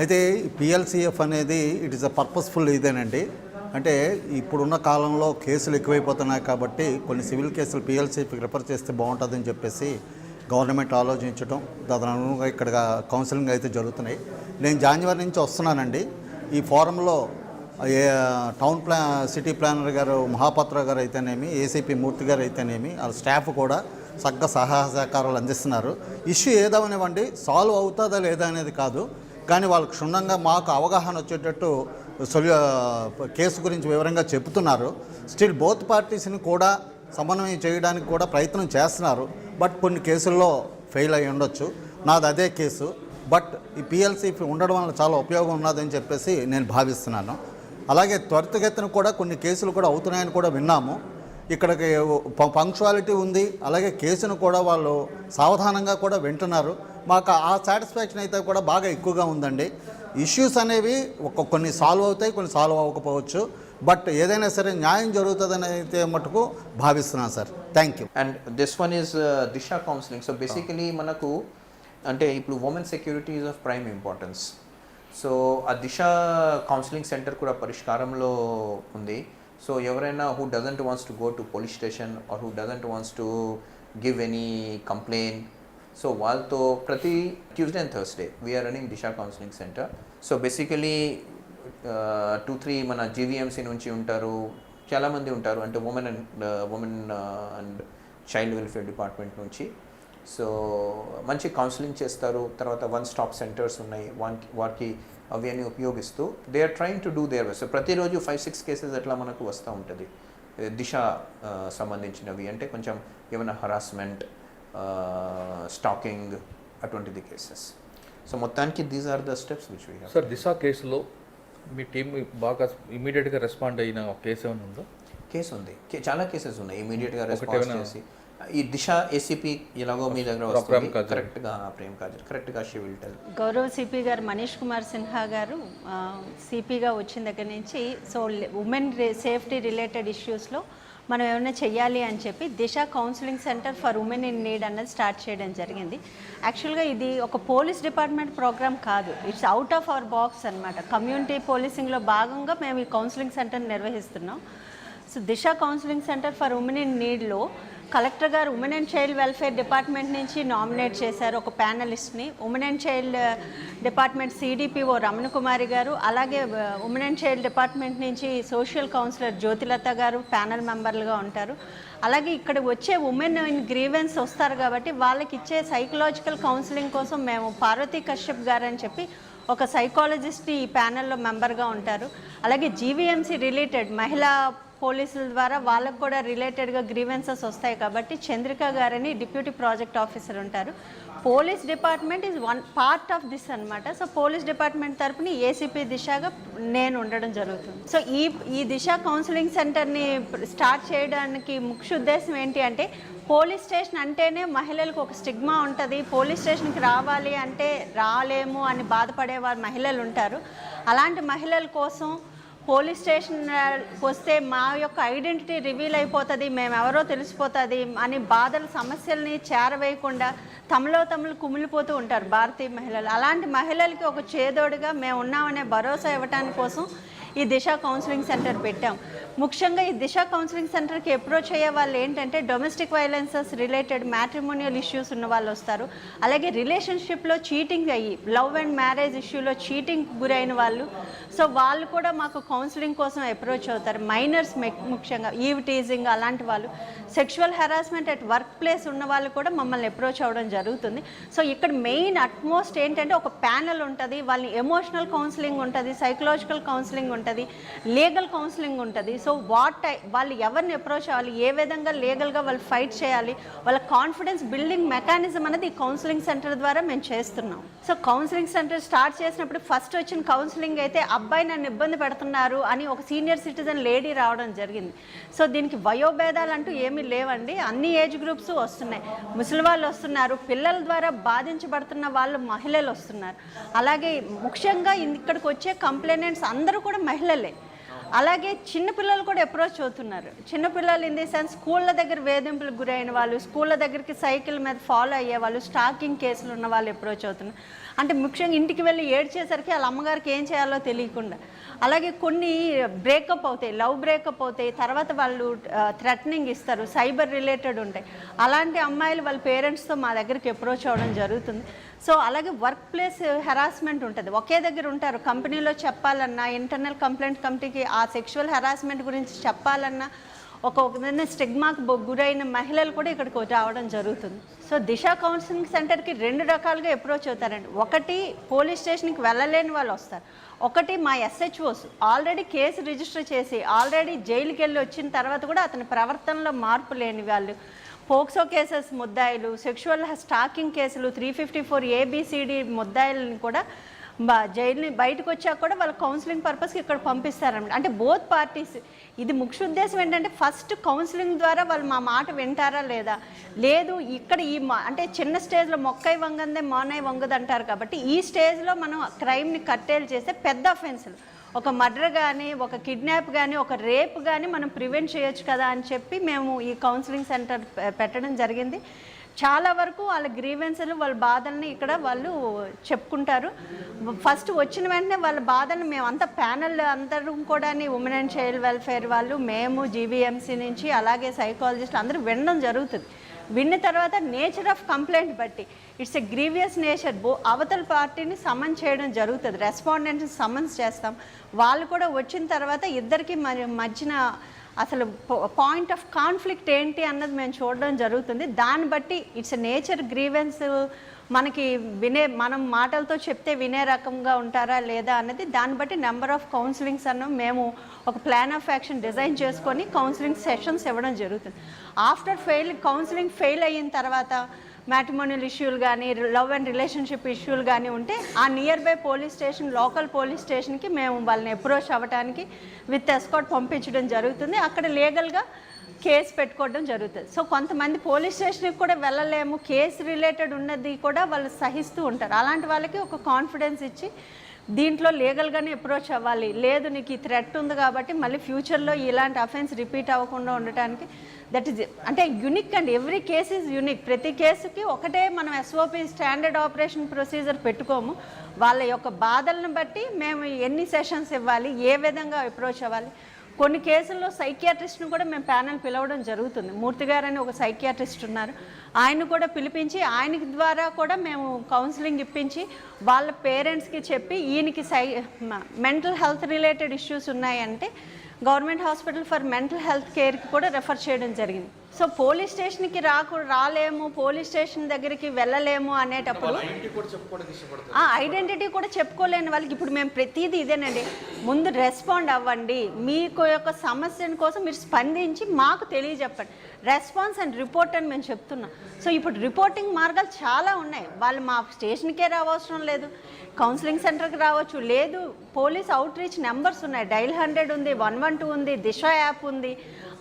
అయితే పిఎల్సిఎఫ్ అనేది ఇట్ ఈస్ అ పర్పస్ఫుల్ ఇదేనండి. అంటే ఇప్పుడున్న కాలంలో కేసులు ఎక్కువైపోతున్నాయి కాబట్టి కొన్ని సివిల్ కేసులు పిఎల్సిఎఫ్కి రిఫర్ చేస్తే బాగుంటుందని చెప్పేసి గవర్నమెంట్ ఆలోచించడం తదనుగుణంగా ఇక్కడ కౌన్సిలింగ్ అయితే జరుగుతున్నాయి. నేను జనవరి నుంచి వస్తున్నానండి. ఈ ఫోరంలో టౌన్ సిటీ ప్లానర్ గారు మహాపాత్ర గారు అయితేనేమి, ఏసీపీ మూర్తి గారు అయితేనేమి, వాళ్ళ స్టాఫ్ కూడా చక్కగా సహాయ సహకారాలు అందిస్తున్నారు. ఇష్యూ ఏదవనివ్వండి, సాల్వ్ అవుతుందా లేదా అనేది కాదు, కానీ వాళ్ళకు క్షుణ్ణంగా మాకు అవగాహన వచ్చేటట్టు కేసు గురించి వివరంగా చెబుతున్నారు. స్టిల్ బోత్ పార్టీస్ని కూడా సమన్వయం చేయడానికి కూడా ప్రయత్నం చేస్తున్నారు. బట్ కొన్ని కేసుల్లో ఫెయిల్ అయి ఉండొచ్చు. నాది అదే కేసు. బట్ ఈ పిఎల్సీ ఉండడం వల్ల చాలా ఉపయోగం ఉన్నదని చెప్పేసి నేను భావిస్తున్నాను. అలాగే త్వరితగతిన కూడా కొన్ని కేసులు కూడా అవుతున్నాయని కూడా విన్నాము. ఇక్కడికి పంక్చువాలిటీ ఉంది. అలాగే కేసును కూడా వాళ్ళు సావధానంగా కూడా వింటున్నారు. మాకు ఆ సాటిస్ఫాక్షన్ అయితే కూడా బాగా ఎక్కువగా ఉందండి. ఇష్యూస్ అనేవి కొన్ని సాల్వ్ అవుతాయి, కొన్ని సాల్వ్ అవ్వకపోవచ్చు. బట్ ఏదైనా సరే న్యాయం జరుగుతుందని అయితే మటుకు భావిస్తున్నాను sir. Thank you. And this one is Disha counselling. So basically మనకు అంటే ఇప్పుడు women security is of prime importance. So ఆ దిశ కౌన్సిలింగ్ సెంటర్ కూడా పరిష్కారంలో ఉంది. సో ఎవరైనా who doesn't wants to go to police station or who doesn't wants to give any complaint, so వాళ్ళతో ప్రతి Tuesday and Thursday we are running Disha counselling centre. So basically 2-3 మన GVMC నుంచి ఉంటారు, చాలామంది ఉంటారు, అంటే women and child welfare department నుంచి. So మంచి కౌన్సిలింగ్ చేస్తారు. తర్వాత 1 స్టాప్ సెంటర్స్ ఉన్నాయి, వారికి అవి అన్నీ ఉపయోగిస్తూ they are trying to do their best. So ప్రతిరోజు 5-6 కేసెస్ అట్లా మనకు వస్తూ ఉంటుంది దిశ సంబంధించినవి. అంటే కొంచెం ఏమైనా హరాస్మెంట్, స్టాకింగ్ అటువంటిది కేసెస్. సో మొత్తానికి these are the steps which we have. Sir Disha కేసులో మీ టీం బాగా ఇమీడియట్గా రెస్పాండ్ అయిన ఒక కేసు ఏమైనా ఉందా? కేసు ఉంది, చాలా కేసెస్ ఉన్నాయి ఇమీడియట్గా రెస్పాన్స్ చేసి. ఈ దిశ ఏసీపీ ఎలాగో మీ దగ్గర వస్తుంది కరెక్ట్గా, ప్రేమ్ కాజల్ కరెక్ట్గా she will tell. Gaurav CP గారు మనీష్ కుమార్ సిన్హా గారు సిపిగా వచ్చిన దగ్గర నుంచి సో ఉమెన్ సేఫ్టీ రిలేటెడ్ ఇష్యూస్లో మనం ఏమైనా చెయ్యాలి అని చెప్పి Disha counselling centre for women in need అన్నది స్టార్ట్ చేయడం జరిగింది. యాక్చువల్గా ఇది ఒక పోలీస్ డిపార్ట్మెంట్ ప్రోగ్రామ్ కాదు, it's out of our box అనమాట. కమ్యూనిటీ పోలీసింగ్లో భాగంగా మేము ఈ కౌన్సిలింగ్ సెంటర్ని నిర్వహిస్తున్నాం. సో Disha counselling centre for women in నీడ్లో కలెక్టర్ గారు women and child welfare department నుంచి నామినేట్ చేశారు ఒక ప్యానలిస్ట్ని. Women and child department CDPO Ramana Kumari గారు, అలాగే ఉమెన్ అండ్ చైల్డ్ డిపార్ట్మెంట్ నుంచి సోషల్ కౌన్సిలర్ జ్యోతిలత గారు ప్యానల్ మెంబర్లుగా ఉంటారు. అలాగే ఇక్కడ వచ్చే ఉమెన్ ఇన్ గ్రీవెన్స్ వస్తారు కాబట్టి వాళ్ళకి ఇచ్చే సైకలాజికల్ కౌన్సిలింగ్ కోసం మేము పార్వతీ కశ్యప్ గారు అని చెప్పి ఒక సైకాలజిస్ట్ ఈ ప్యానెల్లో మెంబర్గా ఉంటారు. అలాగే జీవీఎంసీ రిలేటెడ్ మహిళా పోలీసుల ద్వారా వాళ్ళకు కూడా రిలేటెడ్గా గ్రీవెన్సెస్ వస్తాయి కాబట్టి చంద్రిక గారని డిప్యూటీ ప్రాజెక్ట్ ఆఫీసర్ ఉంటారు. Police department is one part of this అనమాట. సో పోలీస్ డిపార్ట్మెంట్ తరపున ఏసీపీ దిశగా నేను ఉండడం జరుగుతుంది. సో ఈ దిశ కౌన్సిలింగ్ సెంటర్ని స్టార్ట్ చేయడానికి ముఖ్య ఉద్దేశం ఏంటి అంటే, పోలీస్ స్టేషన్ అంటేనే మహిళలకు ఒక స్టిగ్మా ఉంటుంది. పోలీస్ స్టేషన్కి రావాలి అంటే రాలేము అని బాధపడేవారు మహిళలు ఉంటారు. అలాంటి మహిళల కోసం పోలీస్ స్టేషన్ వస్తే మా యొక్క ఐడెంటిటీ రివీల్ అయిపోతుంది, మేమెవరో తెలిసిపోతుంది అని బాధల సమస్యల్ని చేరవేయకుండా తమలో కుమిలిపోతూ ఉంటారు భారతీయ మహిళలు. అలాంటి మహిళలకి ఒక చేదోడుగా మేము ఉన్నామనే భరోసా ఇవ్వడానికి కోసం ఈ దిశ కౌన్సిలింగ్ సెంటర్ పెట్టాం. ముఖ్యంగా ఈ దిశ కౌన్సిలింగ్ సెంటర్కి అప్రోచ్ అయ్యే వాళ్ళు ఏంటంటే domestic violences related matrimonial issues ఉన్న వాళ్ళు వస్తారు. అలాగే రిలేషన్షిప్లో చీటింగ్ అయ్యి లవ్ అండ్ మ్యారేజ్ ఇష్యూలో చీటింగ్ గురైన వాళ్ళు, సో వాళ్ళు కూడా మాకు కౌన్సిలింగ్ కోసం అప్రోచ్ అవుతారు. మైనర్స్ ముఖ్యంగా ఈవ్ టీజింగ్ అలాంటి వాళ్ళు, sexual harassment at work place ఉన్న వాళ్ళు కూడా మమ్మల్ని అప్రోచ్ అవ్వడం జరుగుతుంది. సో ఇక్కడ మెయిన్ అట్మోస్ట్ ఏంటంటే ఒక ప్యానెల్ ఉంటుంది, వాళ్ళని ఎమోషనల్ కౌన్సిలింగ్ ఉంటుంది, సైకలాజికల్ కౌన్సిలింగ్ ఉంటుంది, లీగల్ కౌన్సిలింగ్ ఉంటుంది. సో వాళ్ళు ఎవరిని అప్రోచ్ అవ్వాలి, ఏ విధంగా లీగల్గా వాళ్ళు ఫైట్ చేయాలి, వాళ్ళ కాన్ఫిడెన్స్ బిల్డింగ్ మెకానిజం అనేది ఈ కౌన్సిలింగ్ సెంటర్ ద్వారా మేము చేస్తున్నాం. సో కౌన్సిలింగ్ సెంటర్ స్టార్ట్ చేసినప్పుడు ఫస్ట్ వచ్చిన కౌన్సిలింగ్ అయితే అబ్బాయి నన్ను ఇబ్బంది పెడుతున్నారు అని ఒక సీనియర్ సిటిజన్ లేడీ రావడం జరిగింది. సో దీనికి వయోభేదాలు అంటూ ఏమీ లేవండి, అన్ని ఏజ్ గ్రూప్స్ వస్తున్నాయి. ముసలి వాళ్ళు వస్తున్నారు, పిల్లల ద్వారా బాధించబడుతున్న వాళ్ళు మహిళలు వస్తున్నారు. అలాగే ముఖ్యంగా ఇక్కడికి వచ్చే కంప్లైనెంట్స్ అందరూ కూడా మహిళలే. అలాగే చిన్నపిల్లలు కూడా అప్రోచ్ అవుతున్నారు. చిన్నపిల్లలు ఇన్ ది సెన్స్ స్కూళ్ళ దగ్గర వేధింపులకు గురైన వాళ్ళు, స్కూళ్ళ దగ్గరికి సైకిల్ మీద ఫాలో అయ్యే వాళ్ళు, స్టాకింగ్ కేసులు ఉన్న వాళ్ళు అప్రోచ్ అవుతున్నారు. అంటే ముఖ్యంగా ఇంటికి వెళ్ళి ఏడ్చేసరికి వాళ్ళ అమ్మగారికి ఏం చేయాలో తెలియకుండా. అలాగే కొన్ని బ్రేకప్ అవుతాయి, లవ్ బ్రేకప్ అవుతాయి, తర్వాత వాళ్ళు థ్రెటనింగ్ ఇస్తారు, సైబర్ రిలేటెడ్ ఉంటాయి. అలాంటి అమ్మాయిలు వాళ్ళ పేరెంట్స్తో మా దగ్గరికి అప్రోచ్ అవ్వడం జరుగుతుంది. సో అలాగే వర్క్ ప్లేస్ హెరాస్మెంట్ ఉంటుంది. ఒకే దగ్గర ఉంటారు, కంపెనీలో చెప్పాలన్నా, ఇంటర్నల్ కంప్లైంట్ కమిటీకి ఆ సెక్షువల్ హెరాస్మెంట్ గురించి చెప్పాలన్నా ఒక స్టిగ్మాకు గురైన మహిళలు కూడా ఇక్కడికి రావడం జరుగుతుంది. సో దిశ కౌన్సిలింగ్ సెంటర్కి 2 రకాలుగా అప్రోచ్ అవుతారండి. ఒకటి పోలీస్ స్టేషన్కి వెళ్ళలేని వాళ్ళు వస్తారు, ఒకటి మా SHOs ఆల్రెడీ కేసు రిజిస్టర్ చేసి ఆల్రెడీ జైలుకి వెళ్ళి వచ్చిన తర్వాత కూడా అతని ప్రవర్తనలో మార్పు లేని వాళ్ళు, పోక్సో కేసెస్ ముద్దాయిలు, సెక్షువల్ స్టాకింగ్ కేసులు 354 ABCD ముద్దాయిలని కూడా జైలు బయటకు వచ్చాక కూడా వాళ్ళ కౌన్సిలింగ్ పర్పస్కి ఇక్కడ పంపిస్తారన్నమాట. అంటే బోత్ పార్టీస్ ఇది ముఖ్య ఉద్దేశం ఏంటంటే ఫస్ట్ కౌన్సిలింగ్ ద్వారా వాళ్ళు మా మాట వింటారా లేదా, లేదు ఇక్కడ అంటే చిన్న స్టేజ్లో మొక్కై వంగందే మోనై వంగదు అంటారు కాబట్టి ఈ స్టేజ్లో మనం క్రైమ్ని కట్టేలు చేస్తే పెద్ద అఫెన్సులు, ఒక మర్డర్ కానీ, ఒక కిడ్నాప్ కానీ, ఒక రేప్ కానీ మనం ప్రివెంట్ చేయొచ్చు కదా అని చెప్పి మేము ఈ కౌన్సిలింగ్ సెంటర్ పెట్టడం జరిగింది. చాలా వరకు వాళ్ళ గ్రీవెన్స్లు, వాళ్ళ బాధల్ని ఇక్కడ వాళ్ళు చెప్పుకుంటారు. ఫస్ట్ వచ్చిన వెంటనే వాళ్ళ బాధలను మేము అంతా ప్యానల్ అందరూ కూడా ఉమెన్ అండ్ చైల్డ్ వెల్ఫేర్ వాళ్ళు, మేము GBMC నుంచి అలాగే సైకాలజిస్టులు అందరూ వినడం జరుగుతుంది. విన్న తర్వాత నేచర్ ఆఫ్ కంప్లైంట్ బట్టి ఇట్స్ ఎ గ్రీవియస్ నేచర్, అవతల పార్టీని సమన్ చేయడం జరుగుతుంది, రెస్పాండెంట్ని సమన్స్ చేస్తాం. వాళ్ళు కూడా వచ్చిన తర్వాత ఇద్దరికి మధ్యన అసలు పాయింట్ ఆఫ్ కాన్ఫ్లిక్ట్ ఏంటి అన్నది మేము చూడడం జరుగుతుంది. దాన్ని బట్టి ఇట్స్ నేచర్ గ్రీవెన్స్, మనకి మనం మాటలతో చెప్తే వినే రకంగా ఉంటారా లేదా అన్నది దాన్ని బట్టి నెంబర్ ఆఫ్ కౌన్సిలింగ్స్ మేము ఒక ప్లాన్ ఆఫ్ యాక్షన్ డిజైన్ చేసుకొని కౌన్సిలింగ్ సెషన్స్ ఇవ్వడం జరుగుతుంది. ఆఫ్టర్ కౌన్సిలింగ్ ఫెయిల్ అయిన తర్వాత మ్యాట్రిమోనియల్ ఇష్యూలు కానీ, లవ్ అండ్ రిలేషన్షిప్ ఇష్యూలు కానీ ఉంటే ఆ near by police station, local police స్టేషన్కి మేము వాళ్ళని అప్రోచ్ అవ్వడానికి విత్ ఎస్కార్ట్ పంపించడం జరుగుతుంది. అక్కడ లీగల్గా కేసు పెట్టుకోవడం జరుగుతుంది. సో కొంతమంది పోలీస్ స్టేషన్కి కూడా వెళ్ళలేము, కేసు రిలేటెడ్ ఉన్నది కూడా వాళ్ళు సహిస్తూ ఉంటారు. అలాంటి వాళ్ళకి ఒక కాన్ఫిడెన్స్ ఇచ్చి దీంట్లో లీగల్గానే అప్రోచ్ అవ్వాలి, లేదు నీకు ఈ థ్రెట్ ఉంది కాబట్టి మళ్ళీ ఫ్యూచర్లో ఇలాంటి అఫెన్స్ రిపీట్ అవ్వకుండా ఉండటానికి దట్ ఈజ్ అంటే unique and every case is unique. ప్రతి కేసుకి ఒకటే మనం SOP స్టాండర్డ్ ఆపరేషన్ ప్రొసీజర్ పెట్టుకోము. వాళ్ళ యొక్క బాధలను బట్టి మేము ఎన్ని సెషన్స్ ఇవ్వాలి, ఏ విధంగా అప్రోచ్ అవ్వాలి. కొన్ని కేసుల్లో సైకియాట్రిస్ట్ను కూడా మేము ప్యానెల్ పిలవడం జరుగుతుంది. మూర్తి గారు అని ఒక సైకియాట్రిస్ట్ ఉన్నారు, ఆయన కూడా పిలిపించి ఆయనకి ద్వారా కూడా మేము కౌన్సిలింగ్ ఇప్పించి వాళ్ళ పేరెంట్స్కి చెప్పి ఈయనకి మెంటల్ హెల్త్ రిలేటెడ్ ఇష్యూస్ ఉన్నాయంటే government hospital for mental health కేర్కి కూడా రెఫర్ చేయడం జరిగింది. సో పోలీస్ స్టేషన్కి రాలేము, పోలీస్ స్టేషన్ దగ్గరికి వెళ్ళలేము అనేటప్పుడు ఐడెంటిటీ కూడా చెప్పుకోలేని వాళ్ళకి ఇప్పుడు మేము ప్రతిదీ ఇదేనండి, ముందు రెస్పాండ్ అవ్వండి, మీకు యొక్క సమస్యల కోసం మీరు స్పందించి మాకు తెలియజెప్పండి. రెస్పాన్స్ అండ్ రిపోర్ట్ అని మేము చెప్తున్నాం. సో ఇప్పుడు రిపోర్టింగ్ మార్గాలు చాలా ఉన్నాయి. వాళ్ళు మా స్టేషన్కే రావసరం లేదు, కౌన్సిలింగ్ సెంటర్కి రావచ్చు, లేదు పోలీస్ అవుట్ రీచ్ నెంబర్స్ ఉన్నాయి, డైల్ 100 ఉంది, 112 ఉంది, దిశ యాప్ ఉంది,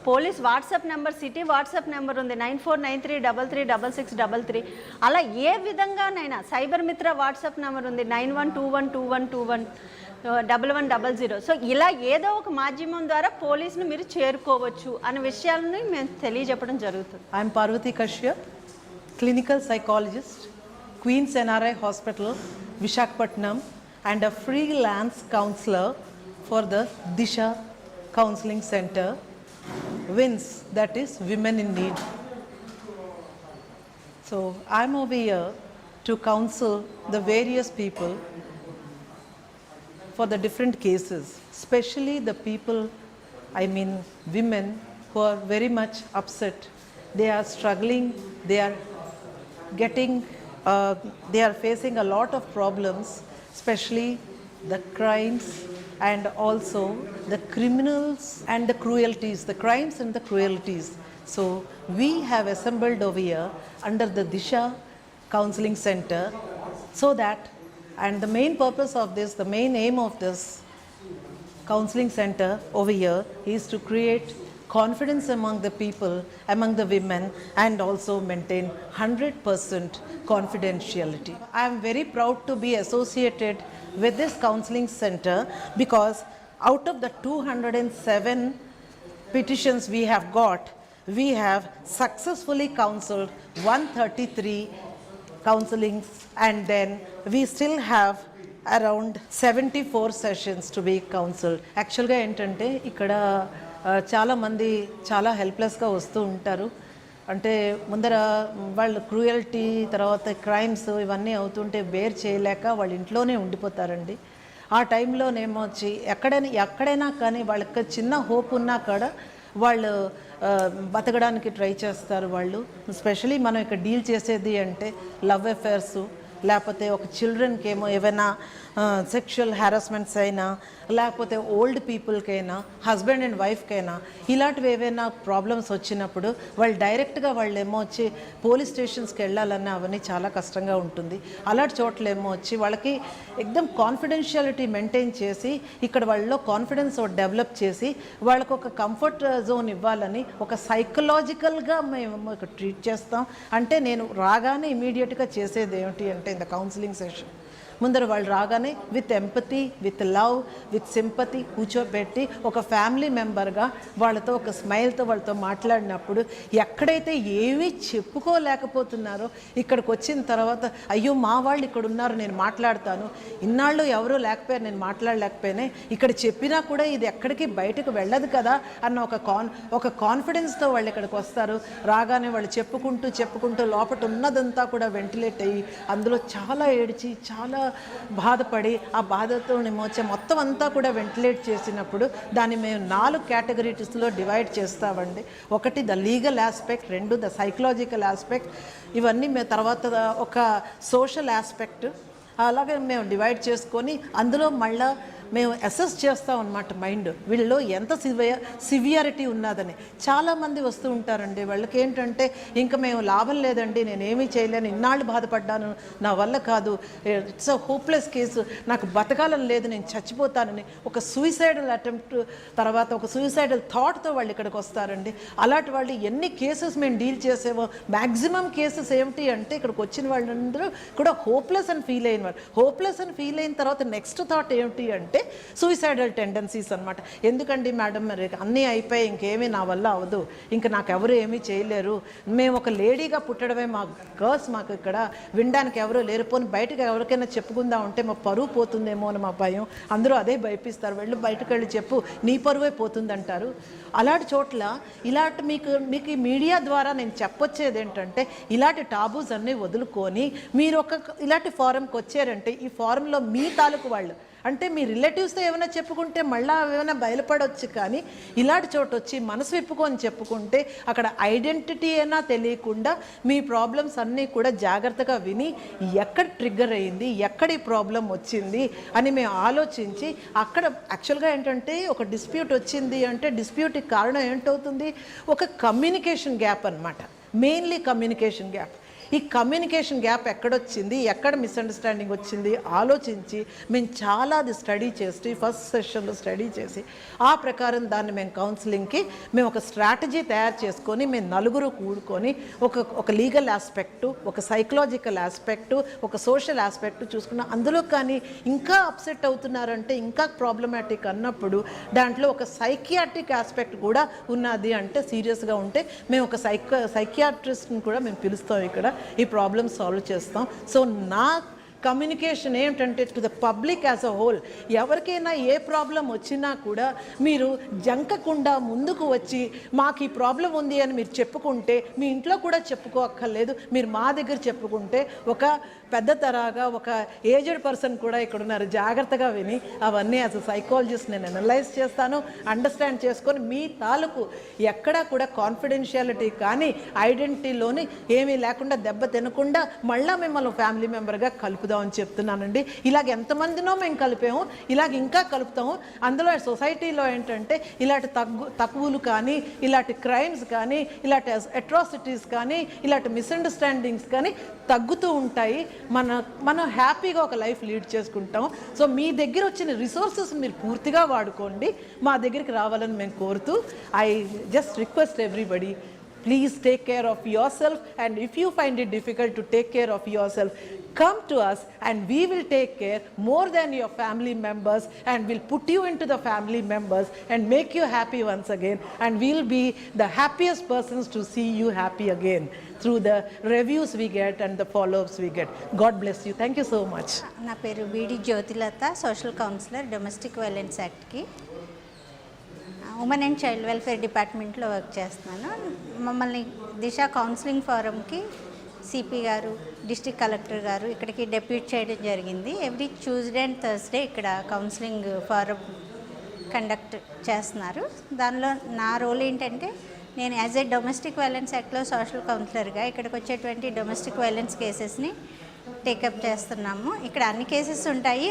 police WhatsApp number, city WhatsApp number ఉంది 9493336633. అలా ఏ విధంగానైనా సైబర్ మిత్ర వాట్సాప్ నెంబర్ ఉంది 912121211100. సో ఇలా ఏదో ఒక మాధ్యమం ద్వారా పోలీసును మీరు చేరుకోవచ్చు అనే విషయాలను మేము తెలియజెప్పడం జరుగుతుంది. I'm Parvathi Kashyap, clinical psychologist, Queens NRI hospital, Visakhapatnam, and a freelance counselor for the Disha Counseling Center, WINS, that is Women in Need. So I'm over here to counsel the various people for the different cases, especially the people, women who are very much upset. They are struggling, they are facing a lot of problems, especially the crimes and also the criminals and the cruelties, the crimes and the cruelties. So we have assembled over here under the Disha Counseling Center so that, and the main purpose of this, the main aim of this counseling center over here is to create confidence among the people, among the women, and also maintain 100% confidentiality. I am very proud to be associated with this counseling center because out of the 207 petitions we have got, we have successfully counseled 133 counselings, and then we still have around 74 sessions to be counseled. యాక్చువల్గా ఏంటంటే ఇక్కడ చాలామంది చాలా హెల్ప్లెస్గా వస్తూ ఉంటారు. అంటే ముందర వాళ్ళు క్రూయల్టీ, తర్వాత క్రైమ్స్ ఇవన్నీ అవుతుంటే బేర్ చేయలేక వాళ్ళ ఇంట్లోనే ఉండిపోతారండి. ఆ టైంలోనేమో వచ్చి ఎక్కడైనా కానీ వాళ్ళకి చిన్న హోప్ ఉన్నా కూడా వాళ్ళు బతకడానికి ట్రై చేస్తారు. వాళ్ళు స్పెషలీ మనం ఇక్కడ డీల్ చేసేది అంటే లవ్ అఫేర్సు, లేకపోతే ఒక చిల్డ్రన్కి ఏమో ఏమైనా సెక్షువల్ హ్యారాస్మెంట్స్ అయినా, లేకపోతే ఓల్డ్ పీపుల్కైనా, హస్బెండ్ అండ్ వైఫ్కైనా ఇలాంటివి ఏవైనా ప్రాబ్లమ్స్ వచ్చినప్పుడు వాళ్ళు డైరెక్ట్గా వాళ్ళు ఏమో వచ్చి పోలీస్ స్టేషన్స్కి వెళ్ళాలన్నా అవన్నీ చాలా కష్టంగా ఉంటుంది. అలాంటి చోట్లేమో వచ్చి వాళ్ళకి ఎక్దమ్ కాన్ఫిడెన్షియాలిటీ మెయింటైన్ చేసి ఇక్కడ వాళ్ళలో కాన్ఫిడెన్స్ డెవలప్ చేసి వాళ్ళకు ఒక కంఫర్ట్ జోన్ ఇవ్వాలని ఒక సైకలాజికల్గా మేము ఇక్కడ ట్రీట్ చేస్తాం. అంటే నేను రాగానే ఇమీడియట్గా చేసేది ఏమిటి అంటే ఇన్ ద కౌన్సిలింగ్ సెషన్ ముందర వాళ్ళు రాగానే with empathy, with love, with sympathy కూర్చోబెట్టి ఒక ఫ్యామిలీ మెంబర్గా వాళ్ళతో ఒక స్మైల్తో వాళ్ళతో మాట్లాడినప్పుడు ఎక్కడైతే ఏమీ చెప్పుకోలేకపోతున్నారో ఇక్కడికి వచ్చిన తర్వాత అయ్యో మా వాళ్ళు ఇక్కడ ఉన్నారు, నేను మాట్లాడతాను, ఇన్నాళ్ళు ఎవరూ లేకపోయారు, నేను మాట్లాడలేకపోయానే, ఇక్కడ చెప్పినా కూడా ఇది ఎక్కడికి బయటకు వెళ్ళదు కదా అన్న ఒక కాన్ఫిడెన్స్తో వాళ్ళు ఇక్కడికి వస్తారు. రాగానే వాళ్ళు చెప్పుకుంటూ లోపల ఉన్నదంతా కూడా వెంటిలేట్ అయ్యి అందులో చాలా ఏడ్చి చాలా బాధపడి ఆ బాధతో మొత్తం అంతా కూడా వెంటిలేట్ చేసినప్పుడు దాన్ని మేము 4 కేటగిరీస్లో డివైడ్ చేస్తామండి. ఒకటి the legal aspect, 2 the psychological aspect, ఇవన్నీ మేము తర్వాత ఒక సోషల్ ఆస్పెక్ట్, అలాగే మేము డివైడ్ చేసుకొని అందులో మళ్ళీ మేము అసెస్ చేస్తాం అన్నమాట మైండ్ వీళ్ళు ఎంత సివియారిటీ ఉన్నదని. చాలామంది వస్తూ ఉంటారండి, వాళ్ళకి ఏంటంటే ఇంకా మేము లాభం లేదండి, నేనేమీ చేయలేను, ఇన్నాళ్ళు బాధపడ్డాను, నా వల్ల కాదు, ఇట్స్ అ హోప్లెస్ కేసు, నాకు బతకాలని లేదు, నేను చచ్చిపోతానని ఒక సూసైడల్ అటెంప్ట్, తర్వాత ఒక సూసైడల్ థాట్తో వాళ్ళు ఇక్కడికి వస్తారండి. అలాంటి వాళ్ళు ఎన్ని కేసెస్ మేము డీల్ చేసేవో మ్యాక్సిమం కేసెస్ ఏమిటి అంటే ఇక్కడికి వచ్చిన వాళ్ళందరూ కూడా హోప్లెస్ అని ఫీల్ అయిన వాళ్ళు. హోప్లెస్ అని ఫీల్ అయిన తర్వాత నెక్స్ట్ థాట్ ఏమిటి అంటే సూసైడల్ టెండెన్సీస్ అనమాట. ఎందుకండి మేడం మరి అన్నీ అయిపోయి ఇంకేమీ నా వల్ల అవ్వదు, ఇంకా నాకు ఎవరు ఏమీ చేయలేరు, మేము ఒక లేడీగా పుట్టడమే మా గర్ల్స్, మాకు ఇక్కడ వినడానికి ఎవరు లేరు, పోని బయటకు ఎవరికైనా చెప్పుకుందాం అంటే మా పరువు పోతుందేమో అని మా భయం, అందరూ అదే భయపిస్తారు, వెళ్ళు బయటకు వెళ్ళి చెప్పు నీ పరువే పోతుందంటారు. అలాంటి చోట్ల ఇలాంటి మీకు ఈ మీడియా ద్వారా నేను చెప్పొచ్చేది ఏంటంటే ఇలాంటి టాబూస్ అన్నీ వదులుకొని మీరు ఇలాంటి ఫారంకి వచ్చారంటే ఈ ఫారంలో మీ తాలూకు వాళ్ళు అంటే మీ రిలేటివ్స్తో ఏమైనా చెప్పుకుంటే మళ్ళీ ఏమైనా బయలుపడవచ్చు, కానీ ఇలాంటి చోటు వచ్చి మనసు విప్పుకొని చెప్పుకుంటే అక్కడ ఐడెంటిటీ అయినా తెలియకుండా మీ ప్రాబ్లమ్స్ అన్నీ కూడా జాగ్రత్తగా విని ఎక్కడ ట్రిగ్గర్ అయ్యింది, ఎక్కడ ఈ ప్రాబ్లం వచ్చింది అని మేము ఆలోచించి అక్కడ యాక్చువల్గా ఏంటంటే ఒక డిస్ప్యూట్ వచ్చింది అంటే డిస్ప్యూట్కి కారణం ఏంటవుతుంది, ఒక కమ్యూనికేషన్ గ్యాప్ అన్నమాట. Mainly communication gap. ఈ కమ్యూనికేషన్ గ్యాప్ ఎక్కడొచ్చింది, ఎక్కడ మిస్అండర్స్టాండింగ్ వచ్చింది ఆలోచించి మేము చాలా అది స్టడీ చేసి ఫస్ట్ సెషన్లో స్టడీ చేసి ఆ ప్రకారం దాన్ని మేము కౌన్సిలింగ్కి మేము ఒక స్ట్రాటజీ తయారు చేసుకొని మేము నలుగురు కూడుకొని ఒక లీగల్ ఆస్పెక్టు, ఒక సైకలాజికల్ ఆస్పెక్టు, ఒక సోషల్ ఆస్పెక్టు చూసుకున్నాం. అందులో కానీ ఇంకా అప్సెట్ అవుతున్నారంటే ఇంకా ప్రాబ్లమాటిక్ అన్నప్పుడు దాంట్లో ఒక సైకియాట్రిక్ ఆస్పెక్ట్ కూడా ఉన్నది అంటే సీరియస్గా ఉంటే మేము ఒక సైకియాట్రిస్ట్ని కూడా మేము పిలుస్తాం, ఇక్కడ ఈ ప్రాబ్లమ్ సాల్వ్ చేస్తాం. సో నా కమ్యూనికేషన్ ఏమిటంటే to the public as a whole, ఎవరికైనా ఏ ప్రాబ్లం వచ్చినా కూడా మీరు జంకకుండా ముందుకు వచ్చి మాకు ఈ ప్రాబ్లం ఉంది అని మీరు చెప్పుకుంటే మీ ఇంట్లో కూడా చెప్పుకోక్కర్లేదు, మీరు మా దగ్గర చెప్పుకుంటే ఒక పెద్ద తరాగా ఒక ఏజ్డ్ పర్సన్ కూడా ఇక్కడ ఉన్నారు, జాగ్రత్తగా విని అవన్నీ యాజ్ అ సైకాలజిస్ట్ నేను అనలైజ్ చేస్తాను, అండర్స్టాండ్ చేసుకొని మీ తాలూకు ఎక్కడా కూడా కాన్ఫిడెన్షియాలిటీ కానీ ఐడెంటిటీలోని ఏమీ లేకుండా దెబ్బ తినకుండా మళ్ళీ మిమ్మల్ని ఫ్యామిలీ మెంబర్గా కలుపుదామని చెప్తున్నానండి. ఇలాగ ఎంతమందినో మేము కలిపాము, ఇలాగ ఇంకా కలుపుతాము. అందులో సొసైటీలో ఏంటంటే ఇలాంటి తక్కువలు కానీ, ఇలాంటి క్రైమ్స్ కానీ, ఇలాంటి అట్రాసిటీస్ కానీ, ఇలాంటి మిస్అండర్స్టాండింగ్స్ కానీ తగ్గుతూ ఉంటాయి. మనం హ్యాపీగా ఒక లైఫ్ లీడ్ చేసుకుంటాం. సో మీ దగ్గర వచ్చిన రిసోర్సెస్ మీరు పూర్తిగా వాడుకోండి, మా దగ్గరికి రావాలని మేము కోరుతూ I just request everybody, please take care of yourself, and if you find it difficult to take care of yourself, come to us and we will take care more than your family members, and we'll put you into the family members and make you happy once again, and we'll be the happiest persons to see you happy again through the reviews we get and the follow-ups we get. God bless you. Thank you so much. నా పేరు B D Jyothilatha, social counsellor, domestic violence యాక్ట్కి women and child welfare డిపార్ట్మెంట్లో work చేస్తున్నాను. మమ్మల్ని Disha counselling ఫోరంకి CP గారు, district collector గారు ఇక్కడికి డెప్యూట్ చేయడం జరిగింది. ఎవ్రీ ట్యూస్డే అండ్ థర్స్డే ఇక్కడ కౌన్సిలింగ్ ఫోరం కండక్ట్ చేస్తున్నారు. దానిలో నా రోల్ ఏంటంటే, నేను యాజ్ ఏ డొమెస్టిక్ వైలెన్స్ యాక్ట్లో సోషల్ కౌన్సిలర్గా ఇక్కడికి వచ్చేటువంటి డొమెస్టిక్ వైలెన్స్ కేసెస్ని టేకప్ చేస్తున్నాము. ఇక్కడ అన్ని కేసెస్ ఉంటాయి.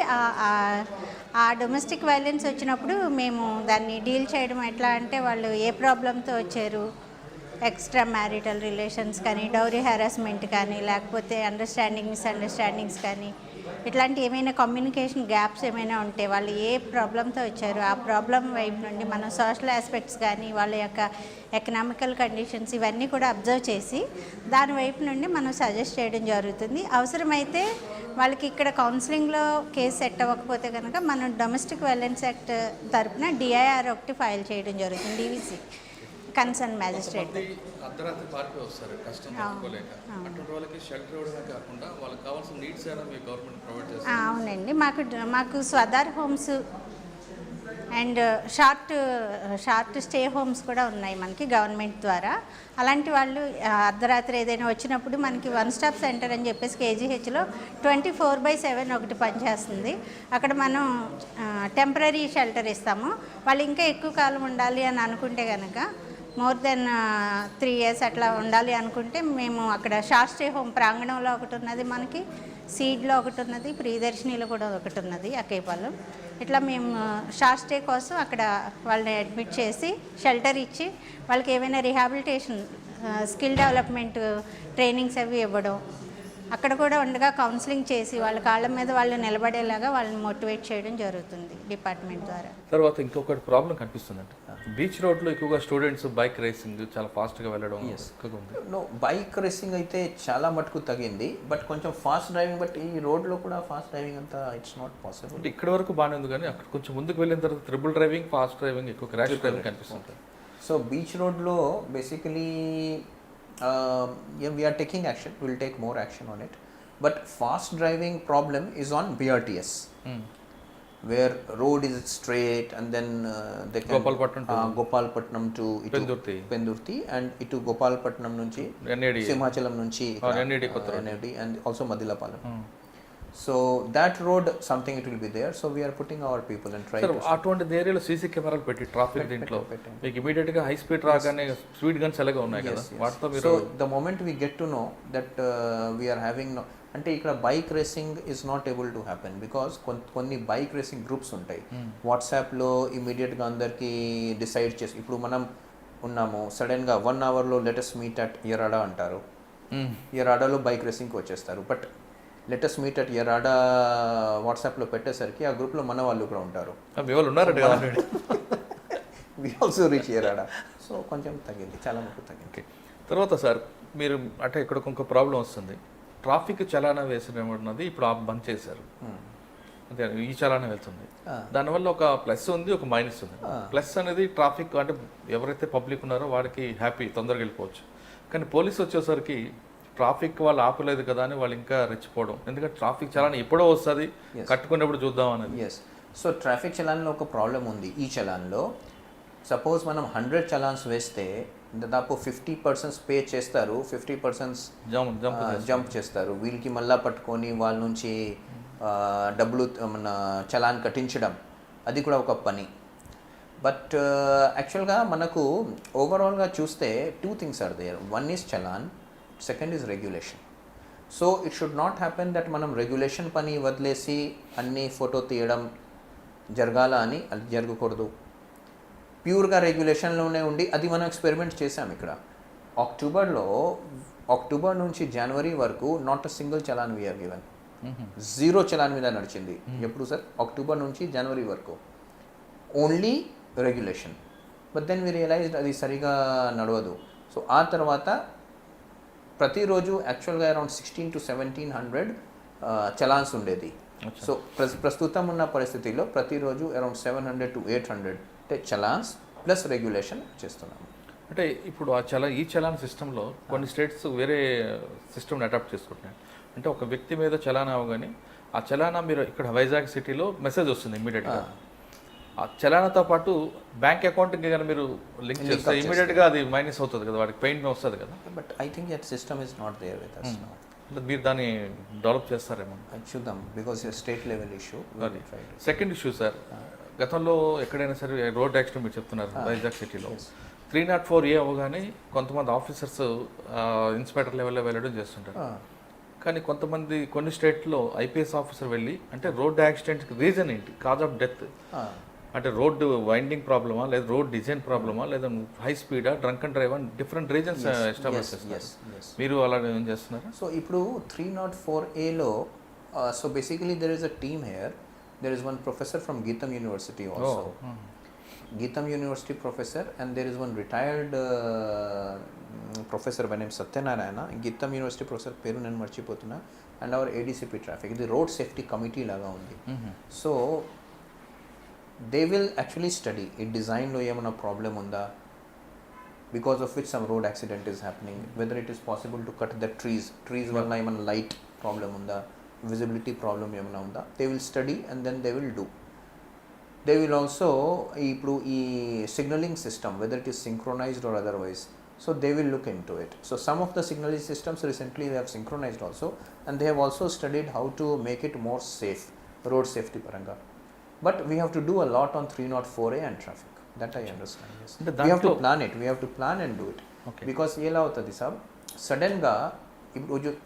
ఆ డొమెస్టిక్ వైలెన్స్ వచ్చినప్పుడు మేము దాన్ని డీల్ చేయడం ఎట్లా అంటే, వాళ్ళు ఏ ప్రాబ్లంతో వచ్చారు, ఎక్స్ట్రా మ్యారిటల్ రిలేషన్స్ కానీ, డౌరీ హెరాస్మెంట్ కానీ, లేకపోతే మిస్అండర్స్టాండింగ్స్ కానీ, ఇట్లాంటి ఏమైనా కమ్యూనికేషన్ గ్యాప్స్ ఏమైనా ఉంటే, వాళ్ళు ఏ ప్రాబ్లంతో వచ్చారు, ఆ ప్రాబ్లం వైపు నుండి మనం సోషల్ ఆస్పెక్ట్స్ కానీ, వాళ్ళ యొక్క ఎకనామికల్ కండిషన్స్ ఇవన్నీ కూడా అబ్జర్వ్ చేసి దాని వైపు నుండి మనం సజెస్ట్ చేయడం జరుగుతుంది. అవసరమైతే వాళ్ళకి ఇక్కడ కౌన్సిలింగ్లో కేసు సెట్ అవ్వకపోతే కనుక మనం డొమెస్టిక్ వైలెన్స్ యాక్ట్ తరపున డిఐఆర్ ఒకటి ఫైల్ చేయడం జరుగుతుంది, డివిసి కన్సర్న్ మ్యాజిస్ట్రేట్. అర్ధరాత్రి పార్టీ వస్తారు కష్టం తట్టుకోలేక, అటువంటి వాళ్ళకి షెల్టర్ ఇవ్వడమే కాకుండా వాళ్ళకి కావాల్సిన నీడ్స్ అయినా మీ గవర్నమెంట్ ప్రొవైడ్ చేస్తారు? అవునండి, మాకు Swadhar homes and short stay homes కూడా ఉన్నాయి మనకి గవర్నమెంట్ ద్వారా. అలాంటి వాళ్ళు అర్ధరాత్రి ఏదైనా వచ్చినప్పుడు మనకి వన్ స్టాప్ సెంటర్ అని చెప్పేసి కేజీహెచ్లో 24/7 ఒకటి పనిచేస్తుంది. అక్కడ మనం టెంపరీ షెల్టర్ ఇస్తాము. వాళ్ళు ఇంకా ఎక్కువ కాలం ఉండాలి అని అనుకుంటే కనుక, మోర్ దెన్ 3 years అట్లా ఉండాలి అనుకుంటే, మేము అక్కడ షార్ట్ స్టే హోమ్ ప్రాంగణంలో ఒకటి ఉన్నది, మనకి సీడ్లో ఒకటి ఉన్నది, ప్రియదర్శినిలో కూడా ఒకటి ఉన్నది అకేపాలెం. ఇట్లా మేము షార్ట్ స్టే కోసం అక్కడ వాళ్ళని అడ్మిట్ చేసి షెల్టర్ ఇచ్చి వాళ్ళకి ఏమైనా రిహాబిలిటేషన్, స్కిల్ డెవలప్మెంట్ ట్రైనింగ్స్ అవి ఇవ్వడం, అక్కడ కూడా ఉండగా కౌన్సిలింగ్ చేసి వాళ్ళ కాళ్ళ మీద వాళ్ళు నిలబడేలాగా వాళ్ళని మోటివేట్ చేయడం జరుగుతుంది డిపార్ట్మెంట్ ద్వారా. తర్వాత ఇంకొకటి ప్రాబ్లం కనిపిస్తుందండి, బీచ్ రోడ్లో ఎక్కువగా స్టూడెంట్స్ బైక్ రేసింగ్ చాలా ఫాస్ట్గా వెళ్ళడం ఎక్కువగా ఉంది. నో, బైక్ రేసింగ్ అయితే చాలా మటుకు తగ్గింది, బట్ కొంచెం ఫాస్ట్ డ్రైవింగ్, బట్ ఈ రోడ్లో కూడా ఫాస్ట్ డ్రైవింగ్ అంతా ఇట్స్ నాట్ పాసిబుల్. అంటే ఇక్కడ వరకు బాగానే ఉంది, కానీ అక్కడ కొంచెం ముందుకు వెళ్ళిన తర్వాత ట్రిపుల్ డ్రైవింగ్, ఫాస్ట్ డ్రైవింగ్, ఎక్కువ క్రాష్ డ్రైవింగ్ కనిపిస్తుంది. సో బీచ్ రోడ్లో basically we are taking action, we will take more action on it, but fast driving problem is on BRTS, where road is straight and then they can Gopalpatnam to Pendurthi and itu Gopalpatnam nunchi Simhachalam nunchi NAD and also Madilapalam. So that road something it will be there, so we are putting our people and try to అటువంటి ఏరియాలో CC కెమెరాలు పెట్టి traffic దీంట్లో మీకు immediate గా high speed రాగానే speed guns ఎలాగా ఉన్నాయి కదా వాటితో మీరు. So the moment we get to know that we are having, అంటే ఇక్కడ bike racing is not able to happen because కొన్ని బైక్ రేసింగ్ గ్రూప్స్ ఉంటాయి వాట్సాప్లో ఇమీడియట్గా అందరికీ డిసైడ్ చేసి, ఇప్పుడు మనం ఉన్నాము సడన్గా 1 hourలో లెటస్ మీట్ అట్ ఎరాడా అంటారు, ఎరాడాలో బైక్ రేసింగ్కి వచ్చేస్తారు, బట్ లెటస్ మీట్ అట్ ఎరాడా వాట్సాప్లో పెట్టేసరికి ఆ గ్రూప్లో మన వాళ్ళు కూడా ఉంటారు, వి ఆల్సో రీచ్ ఎరాడా. సో కొంచెం తగ్గింది, చాలా మటుకు తగ్గింది. తర్వాత సార్ మీరు అంటే ఇక్కడ ఇంకొక ప్రాబ్లం వస్తుంది, ట్రాఫిక్ చలానా వేసినది ఇప్పుడు బంద్ చేశారు, అదే ఈ చలానా వెళ్తుంది, దానివల్ల ఒక ప్లస్ ఉంది ఒక మైనస్ ఉంది. ప్లస్ అనేది ట్రాఫిక్ అంటే ఎవరైతే పబ్లిక్ ఉన్నారో వాడికి హ్యాపీ, తొందరగా వెళ్ళిపోవచ్చు. కానీ పోలీసు వచ్చేసరికి ట్రాఫిక్ వాళ్ళు ఆపలేదు కదా అని వాళ్ళు ఇంకా రెచ్చిపోవడం, ఎందుకంటే ట్రాఫిక్ చలానా ఎప్పుడో వస్తుంది, కట్టుకునేప్పుడు చూద్దాం అనేది. ఎస్, సో ట్రాఫిక్ చలాన్లో ఒక ప్రాబ్లం ఉంది. ఈ చలాన్లో సపోజ్ మనం 100 చలాన్స్ వేస్తే దాదాపు 50% పే చేస్తారు, 50% జంప్ చేస్తారు. వీళ్ళకి మళ్ళా పట్టుకొని వాళ్ళ నుంచి డబ్బులు మన చలాన్ కట్టించడం, అది కూడా ఒక పని. బట్ యాక్చువల్గా మనకు ఓవరాల్గా చూస్తే 2 things are there. One is challan, second is regulation. So it should not happen that మనం రెగ్యులేషన్ పని వదిలేసి అన్ని ఫోటో తీయడం జరగాల అని, అది జరగకూడదు. ప్యూర్గా రెగ్యులేషన్లోనే ఉండి, అది మనం ఎక్స్పెరిమెంట్ చేసాం ఇక్కడ. అక్టోబర్ నుంచి జనవరి వరకు not a single challan we are given, 0 challan మీద నడిచింది. ఎప్పుడు సార్? అక్టోబర్ నుంచి జనవరి వరకు only regulation. But then we realised అది సరిగా నడవదు. సో ఆ తర్వాత ప్రతిరోజు యాక్చువల్గా అరౌండ్ 1600 to 1700 చలాన్స్ ఉండేది. సో ప్రస్తుతం ఉన్న పరిస్థితిలో ప్రతిరోజు అరౌండ్ 700 to 800 అంటే చలాన్స్ ప్లస్ రెగ్యులేషన్ చేస్తున్నాము. అంటే ఇప్పుడు ఈ చలాన్ సిస్టంలో కొన్ని స్టేట్స్ వేరే సిస్టమ్ని అడాప్ట్ చేసుకుంటున్నాయి. అంటే ఒక వ్యక్తి మీద చలానా అవగానే ఆ చలానా మీరు ఇక్కడ వైజాగ్ సిటీలో మెసేజ్ వస్తుంది ఇమ్మీడియట్గా. ఆ చలానాతో పాటు బ్యాంక్ అకౌంట్కి కానీ మీరు లింక్ చేస్తే ఇమీడియట్గా అది మైనస్ అవుతుంది కదా, వాడికి పెయిన్ వస్తుంది కదా. But I think that system is not there with us now. అంటే మీరు దాన్ని డెవలప్ చేస్తారేమో. చూద్దాం, because state level issue. Second issue sir, గతంలో ఎక్కడైనా సరే రోడ్ యాక్సిడెంట్ మీరు చెప్తున్నారు వైజాగ్ సిటీలో 304A అవ్వగానే కొంతమంది ఆఫీసర్స్ ఇన్స్పెక్టర్ లెవెల్లో వెళ్ళడం చేస్తుంటారు. కానీ కొన్ని స్టేట్లో ఐపీఎస్ ఆఫీసర్ వెళ్ళి అంటే రోడ్ యాక్సిడెంట్కి రీజన్ ఏంటి, కాజ్ ఆఫ్ డెత్ అంటే రోడ్డు వైండింగ్ ప్రాబ్లమా, లేదా రోడ్ డిజైన్ ప్రాబ్లమా, లేదా హై స్పీడా, డ్రంక్ అండ్ డ్రైవ్ అని డిఫరెంట్ రీజన్స్ ఎస్టాబ్లిష్ చేస్తారు. మీరు అలా ఏం చేస్తున్నారు? సో ఇప్పుడు 304Aలో so basically there is a team here. There is one professor from Gitam university also. Geetham University professor, and there is one retired professor by name Satyanarayana. Geetham University professor peru nenu marchipotuna, and our ADCP traffic, the road safety committee laga undi. So they will actually study it, design lo emana problem unda because of which some road accident is happening, whether it is possible to cut the trees valla emana light problem unda, visibility problem emana unda, they will study and then they will do. They will also ఇప్పుడు ఈ signaling system, whether it is synchronized or otherwise, so they will look into it. So some of the signaling systems recently they have synchronized also, and they have also studied how to make it more safe, road safety paranga. But we have to do a lot on 304A and traffic. That I understand. Yes. We have to plan it. We have to plan and do it. Okay. Because ఎలా అవుతుంది sir, సడన్గా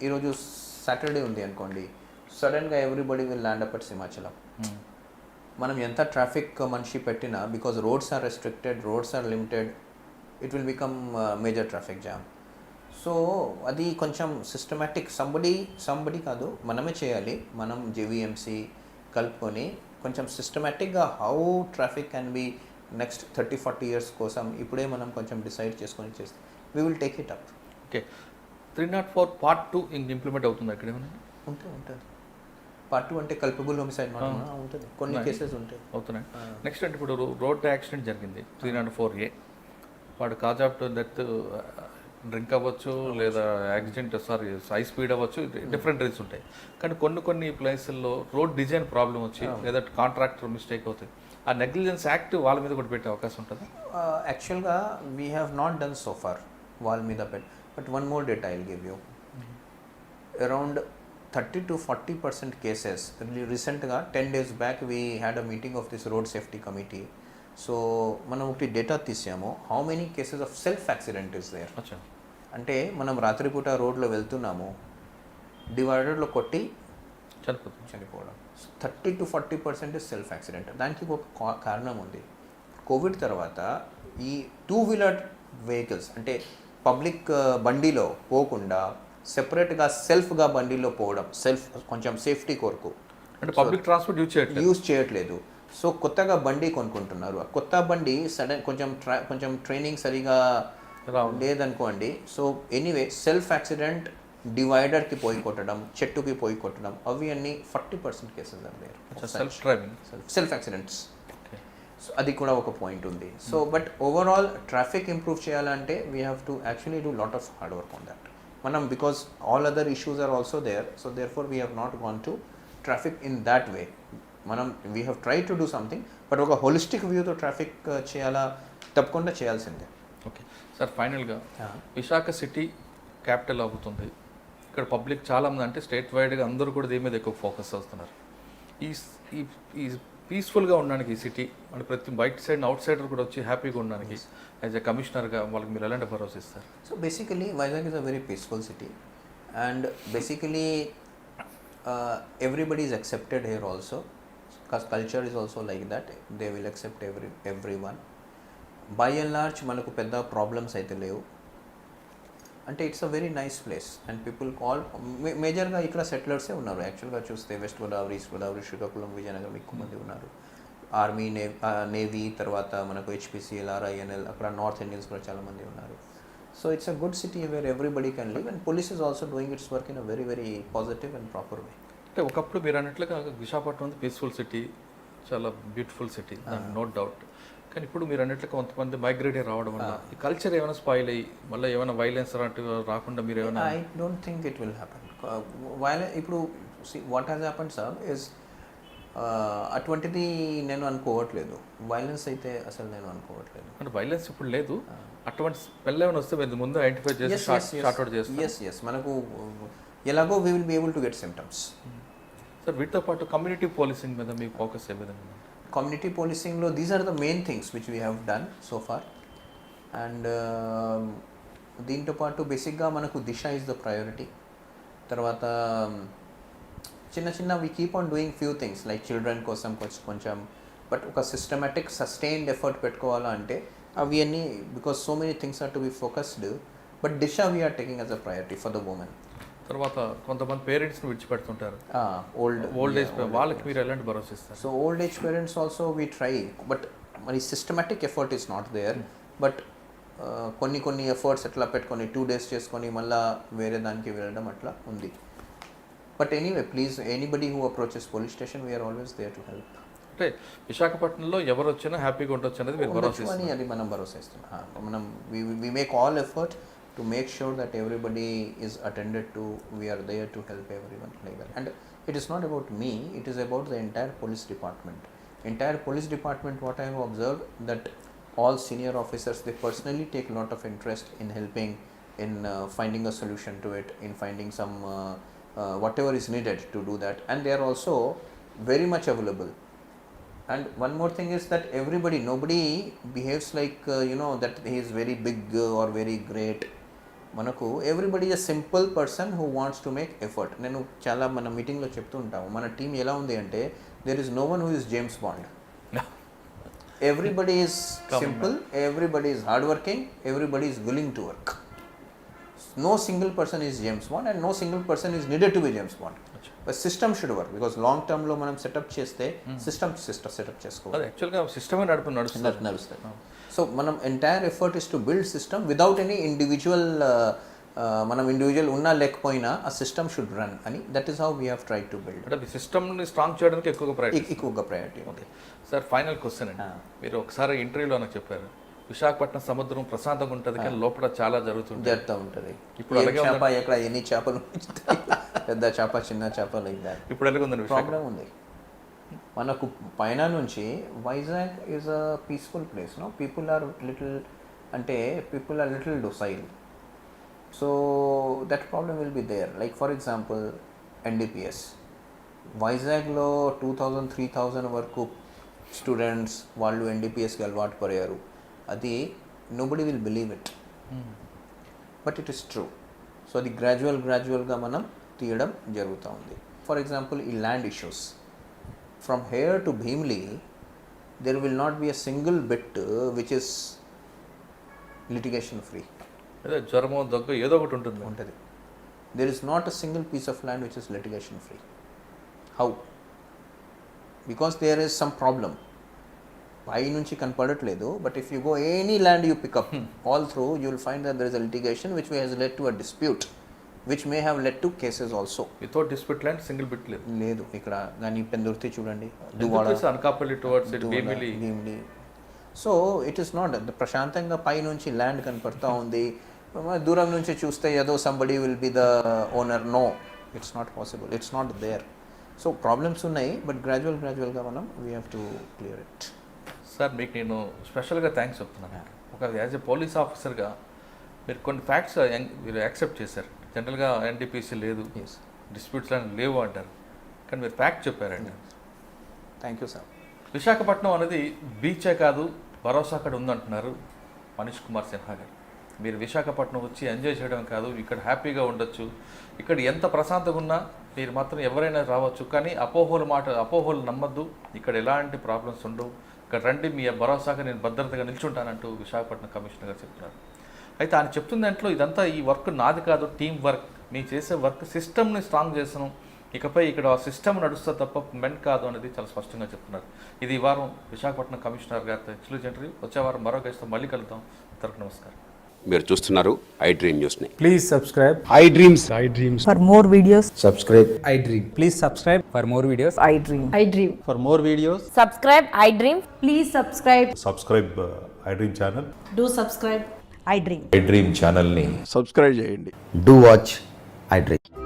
ఈరోజు Saturday ఉంది అనుకోండి, సడన్గా everybody will land up at Simhachalam. మనం ఎంత traffic మనిషి పెట్టినా, because roads are restricted, roads are limited, it will become major traffic jam. So అది కొంచెం సిస్టమేటిక్ సంబడి కాదు, మనమే చేయాలి. మనం జేవీఎంసీ కలుపుకొని కొంచెం సిస్టమేటిక్గా how traffic can be next 30-40 years కోసం ఇప్పుడే మనం కొంచెం డిసైడ్ చేసుకొని చేస్తే we will take it up. Okay, 304 Part 2 implement అవుతుంది అక్కడ ఏమన్నా? ఉంటుంది. Part 2 అంటే కల్పబుల్ హోమిసైడ్ ఉంటుంది, కొన్ని కేసెస్ ఉంటాయి, అవుతున్నాయి. నెక్స్ట్ అంటే ఇప్పుడు రోడ్ యాక్సిడెంట్ జరిగింది 304A, వాడు కాజ్ ఆఫ్ డెత్ డ్రింక్ అవ్వచ్చు, లేదా యాక్సిడెంట్ హై స్పీడ్ అవ్వచ్చు, డిఫరెంట్ రీజన్స్ ఉంటాయి. కానీ కొన్ని ప్లేసుల్లో రోడ్ డిజైన్ ప్రాబ్లం వచ్చి లేదా కాంట్రాక్టర్ మిస్టేక్ అవుతుంది, ఆ నెగ్లిజెన్స్ యాక్ట్ వాళ్ళ మీద కూడా పెట్టే అవకాశం ఉంటుంది. యాక్చువల్గా we have not done so far వాళ్ళ మీద but one more data I will give you. Around 30 to 40% cases రీసెంట్గా 10 days back we had a meeting of this road safety committee. So మనం ఒకటి డేటా తీసాము, how many cases of self accident is there. అంటే మనం రాత్రిపూట రోడ్లో వెళ్తున్నాము, డివైడర్లో కొట్టి చనిపోవడం. 30 to 40% ఇస్ సెల్ఫ్ యాక్సిడెంట్. దానికి ఒక కారణం ఉంది. కోవిడ్ తర్వాత ఈ 2-wheeler వెహికల్స్ అంటే పబ్లిక్ బండిలో పోకుండా సెపరేట్గా సెల్ఫ్గా బండిలో పోవడం, కొంచెం సేఫ్టీ కొరకు, అంటే పబ్లిక్ ట్రాన్స్పోర్ట్ యూజ్ చేయట్లేదు. సో కొత్తగా బండి కొనుక్కుంటున్నారు. ఆ కొత్త బండి సడన్ కొంచెం ట్రైనింగ్ సరిగా లేదనుకోండి. సో ఎనీవే సెల్ఫ్ యాక్సిడెంట్, డివైడర్కి పోయి కొట్టడం, చెట్టుకి పోయి కొట్టడం, అవి అన్నీ 40% cases are self accidents. So అది కూడా ఒక పాయింట్ ఉంది. So but overall traffic improve చేయాలంటే we have to actually do lot of hard work on that. మనం because all other issues are also there, so therefore we have not gone to traffic in that way. మనం we have try to do something, but ఒక holistic వ్యూతో traffic చేయాలా, తప్పకుండా చేయాల్సిందే. Okay sir, ఫైనల్గా Visakha city capital అవుతుంది. ఇక్కడ public చాలామంది అంటే స్టేట్ వైడ్గా అందరూ కూడా దీని మీద ఎక్కువ ఫోకస్ చేస్తున్నారు. ఈ పీస్ఫుల్గా ఉండడానికి ఈ సిటీ అంటే ప్రతి బయట సైడ్ అవుట్ సైడర్ కూడా వచ్చి హ్యాపీగా ఉండడానికి యాజ్ ఎ కమిషనర్గా వాళ్ళకి మీరు ఎలాంటి భరోసా ఇస్తారు? So basically Vizag is a very peaceful city, and basically everybody is accepted here also, because culture is also like that, they will accept everyone. By and large మనకు పెద్ద ప్రాబ్లమ్స్ అయితే లేవు. అంటే it's a very nice place and people call మేజర్గా ఇక్కడ సెటిలర్సే ఉన్నారు. యాక్చువల్గా చూస్తే వెస్ట్ గోదావరి, ఈస్ట్ గోదావరి, శ్రీకాకుళం, విజయనగరం ఎక్కువ మంది ఉన్నారు. ఆర్మీ, నేవీ, తర్వాత మనకు HPCL, RINL, అక్కడ నార్త్ ఇండియన్స్ కూడా చాలామంది ఉన్నారు. So it's a good city where everybody can live, and police is also doing its work in a very, very positive and proper way. అంటే ఒకప్పుడు మీరు అన్నట్లుగా విశాఖపట్నం పీస్ఫుల్ సిటీ, చాలా బ్యూటిఫుల్ సిటీ, నో డౌట్. కానీ ఇప్పుడు మీరు అన్నట్లుగా కొంతమంది మైగ్రేట్ రావడం వల్ల ఈ కల్చర్ ఏమైనా స్పాయిల్ అయ్యి మళ్ళీ ఏమైనా వైలెన్స్ లాంటివి రాకుండా మీరు ఏమైనా I don't think it will happen. ఇప్పుడు what has happen sir is అటువంటిది నేను అనుకోవట్లేదు. వైలెన్స్ అయితే అసలు నేను అనుకోవట్లేదు. అంటే వైలెన్స్ ఇప్పుడు లేదు, అటువంటి స్పెల్ ఏమైనా వస్తే మీరు ముందు ఐడెంటిఫై చేసి షార్ట్ అవుట్ చేస్తారు. ఎస్ మనకు ఎలాగో we will be able to get symptoms. Sir వీటితో పాటు కమ్యూనిటీ పోలీసింగ్ మీద మీ ఫోకస్ ఏ విధంగా ఉంది? కమ్యూనిటీ పోలీసింగ్లో these are the main things which we have done so far. And దీంతో పాటు బేసిక్గా మనకు దిశ ఇస్ ద ప్రయారిటీ. తర్వాత చిన్న we keep on doing few things like children కోసం కొంచెం, బట్ ఒక సిస్టమేటిక్ సస్టైన్డ్ ఎఫర్ట్ పెట్టుకోవాలంటే అవి అన్నీ because so many things are to be focused, but Disha we are taking as a priority for the women. తర్వాత కొంతమంది పేరెంట్స్ని విడిచిపెడుతుంటారు, ఓల్డ్ ఏజ్ వాళ్ళకి మీరు ఎలాంటి భరోసా ఇస్తారు? So old age parents also we try, but మరి systematic effort is not there. But కొన్ని ఎఫర్ట్స్ ఎట్లా పెట్టుకొని 2 days చేసుకొని మళ్ళీ వేరే దానికి వెళ్ళడం అట్లా ఉంది. But anyway please anybody who approaches police station we are always there to help. అంటే విశాఖపట్నంలో ఎవరు వచ్చినా హ్యాపీగా ఉండొచ్చు అనేది మీరు భరోసా ఉండొచ్చు అని అది మనం భరోసా ఇస్తున్నాం. మనం we make all effort to make sure that everybody is attended to, we are there to help everyone like that. And it is not about me, it is about the entire police department. What I have observed that all senior officers, they personally take a lot of interest in helping in finding a solution to it, in finding some whatever is needed to do that, and they are also very much available. And one more thing is that nobody behaves like that he is very big or very great. మనకు everybody is a simple person who wants to make effort. నేను చాలా మన మీటింగ్లో చెప్తూ ఉంటాము, మన team ఎలా ఉంది అంటే there is no one who is James Bond. Everybody is simple, everybody is hard working, everybody is willing to work. No single person is James Bond and no single person is needed to be James Bond. But system should work because long term లో మనం setup చేస్తే system setup చేసుకోవాలి. యాక్చువల్గా సిస్టమే నడుస్తుంది. So మనం entire effort is to build system without any individual. మనం individual ఉన్నా లేకపోయినా ఆ సిస్టమ్ షుడ్ రన్ అని, that is how we have try to build. అంటే సిస్టమ్ని స్ట్రాంగ్ చేయడానికి ఎక్కువగా priority. Okay sir, final question అండి. మీరు ఒకసారి ఇంటర్వ్యూలో నాకు చెప్పారు విశాఖపట్నం సముద్రం ప్రశాంతంగా ఉంటుంది కానీ లోపల చాలా జరుగుతూ ఉంటుంది. ఇప్పుడు చేప ఎక్కడ ఎన్ని చేపలు, పెద్ద చేప చిన్న చేప లైక్ దాట్. ఇప్పుడు ఎలాగ ఉందండి? ప్రాబ్లం ఉంది. మనకు పైన నుంచి Vizag is a peaceful place. No people are little docile. So that problem will be there. Like for example NDPS వైజాగ్లో 2000-3000 వరకు స్టూడెంట్స్ వాళ్ళు ఎన్డిపిఎస్కి అలవాటు పడారు. అది nobody will believe it, but it is true. So అది గ్రాడ్యువల్గా మనం తీయడం జరుగుతూ ఉంది. ఫర్ ఎగ్జాంపుల్ ఈ land issues from here to Bheemli there will not be a single bit which is litigation free. జ్వరమో దగ్గు ఏదో ఒకటి ఉంటుంది. There is not a single piece of land which is litigation free. How? Because there is some problem. పై నుంచి కనపడట్లేదు, but if you go any land you pick up all through you will find that there is a litigation which has led to a dispute which may have led to cases also. Without dispute land single bit లేదు ఇక్కడ. కానీ పెందుర్తి చూడండి, Anakapalli towards Bheemili. So it is not ప్రశాంతంగా పై నుంచి land కనపడతా ఉంది, దూరం నుంచి చూస్తే ఏదో somebody will be the owner. No, it's not possible, it's not there. So problems ఉన్నాయి, బట్ గ్రాడ్యువల్గా మనం we have to clear it. Sir, మీకు నేను స్పెషల్గా థ్యాంక్స్ చెప్తున్నాను. ఒక యాజ్ ఎ పోలీస్ ఆఫీసర్గా మీరు కొన్ని ఫ్యాక్ట్స్ మీరు యాక్సెప్ట్ చేశారు. జనరల్గా ఎన్టీపీసీ లేదు, డిస్ప్యూట్స్ అని లేవు అంటారు, కానీ మీరు ఫ్యాక్ట్ చెప్పారండి. Thank you sir. విశాఖపట్నం అనేది బీచే కాదు, భరోసా అక్కడ ఉందంటున్నారు మనీష్ కుమార్ సిన్హా గారు. మీరు విశాఖపట్నం వచ్చి ఎంజాయ్ చేయడం కాదు, ఇక్కడ హ్యాపీగా ఉండొచ్చు. ఇక్కడ ఎంత ప్రశాంతంగా ఉన్నా మీరు మాత్రం ఎవరైనా రావచ్చు, కానీ అపోహలు నమ్మద్దు. ఇక్కడ ఎలాంటి ప్రాబ్లమ్స్ ఉండవు. ఇక్కడ రండి, మీ భరోసాగా నేను భద్రతగా నిల్చుంటానంటూ విశాఖపట్నం కమిషనర్ గారు చెప్తున్నారు. అయితే ఆయన చెప్తున్న దాంట్లో ఇదంతా ఈ వర్క్ నాది కాదు, టీం వర్క్. నేను చేసే వర్క్ సిస్టమ్ని స్ట్రాంగ్ చేస్తాను, ఇకపై ఇక్కడ ఆ సిస్టమ్ నడుస్తా తప్ప మెన్ కాదు అనేది చాలా స్పష్టంగా చెప్తున్నారు. ఇది ఈ వారం విశాఖపట్నం కమిషనర్ గారితో ఎక్స్క్లూజివ్ ఇంటర్వ్యూ. వచ్చే వారం మరో గెస్ట్తో మళ్ళీ కలుద్దాం. నమస్కారం. మీరు చూస్తున్నారు ఐ డ్రీమ్ న్యూస్ని. Please subscribe I dreams. For more videos, subscribe I Dream. please subscribe For more videos, I Dream. I Dream. For more videos Subscribe I Dream. Please subscribe. Subscribe I dream channel. Do subscribe. I Dream. I dream ఛానల్ని subscribe చేయండి. Do watch I dream.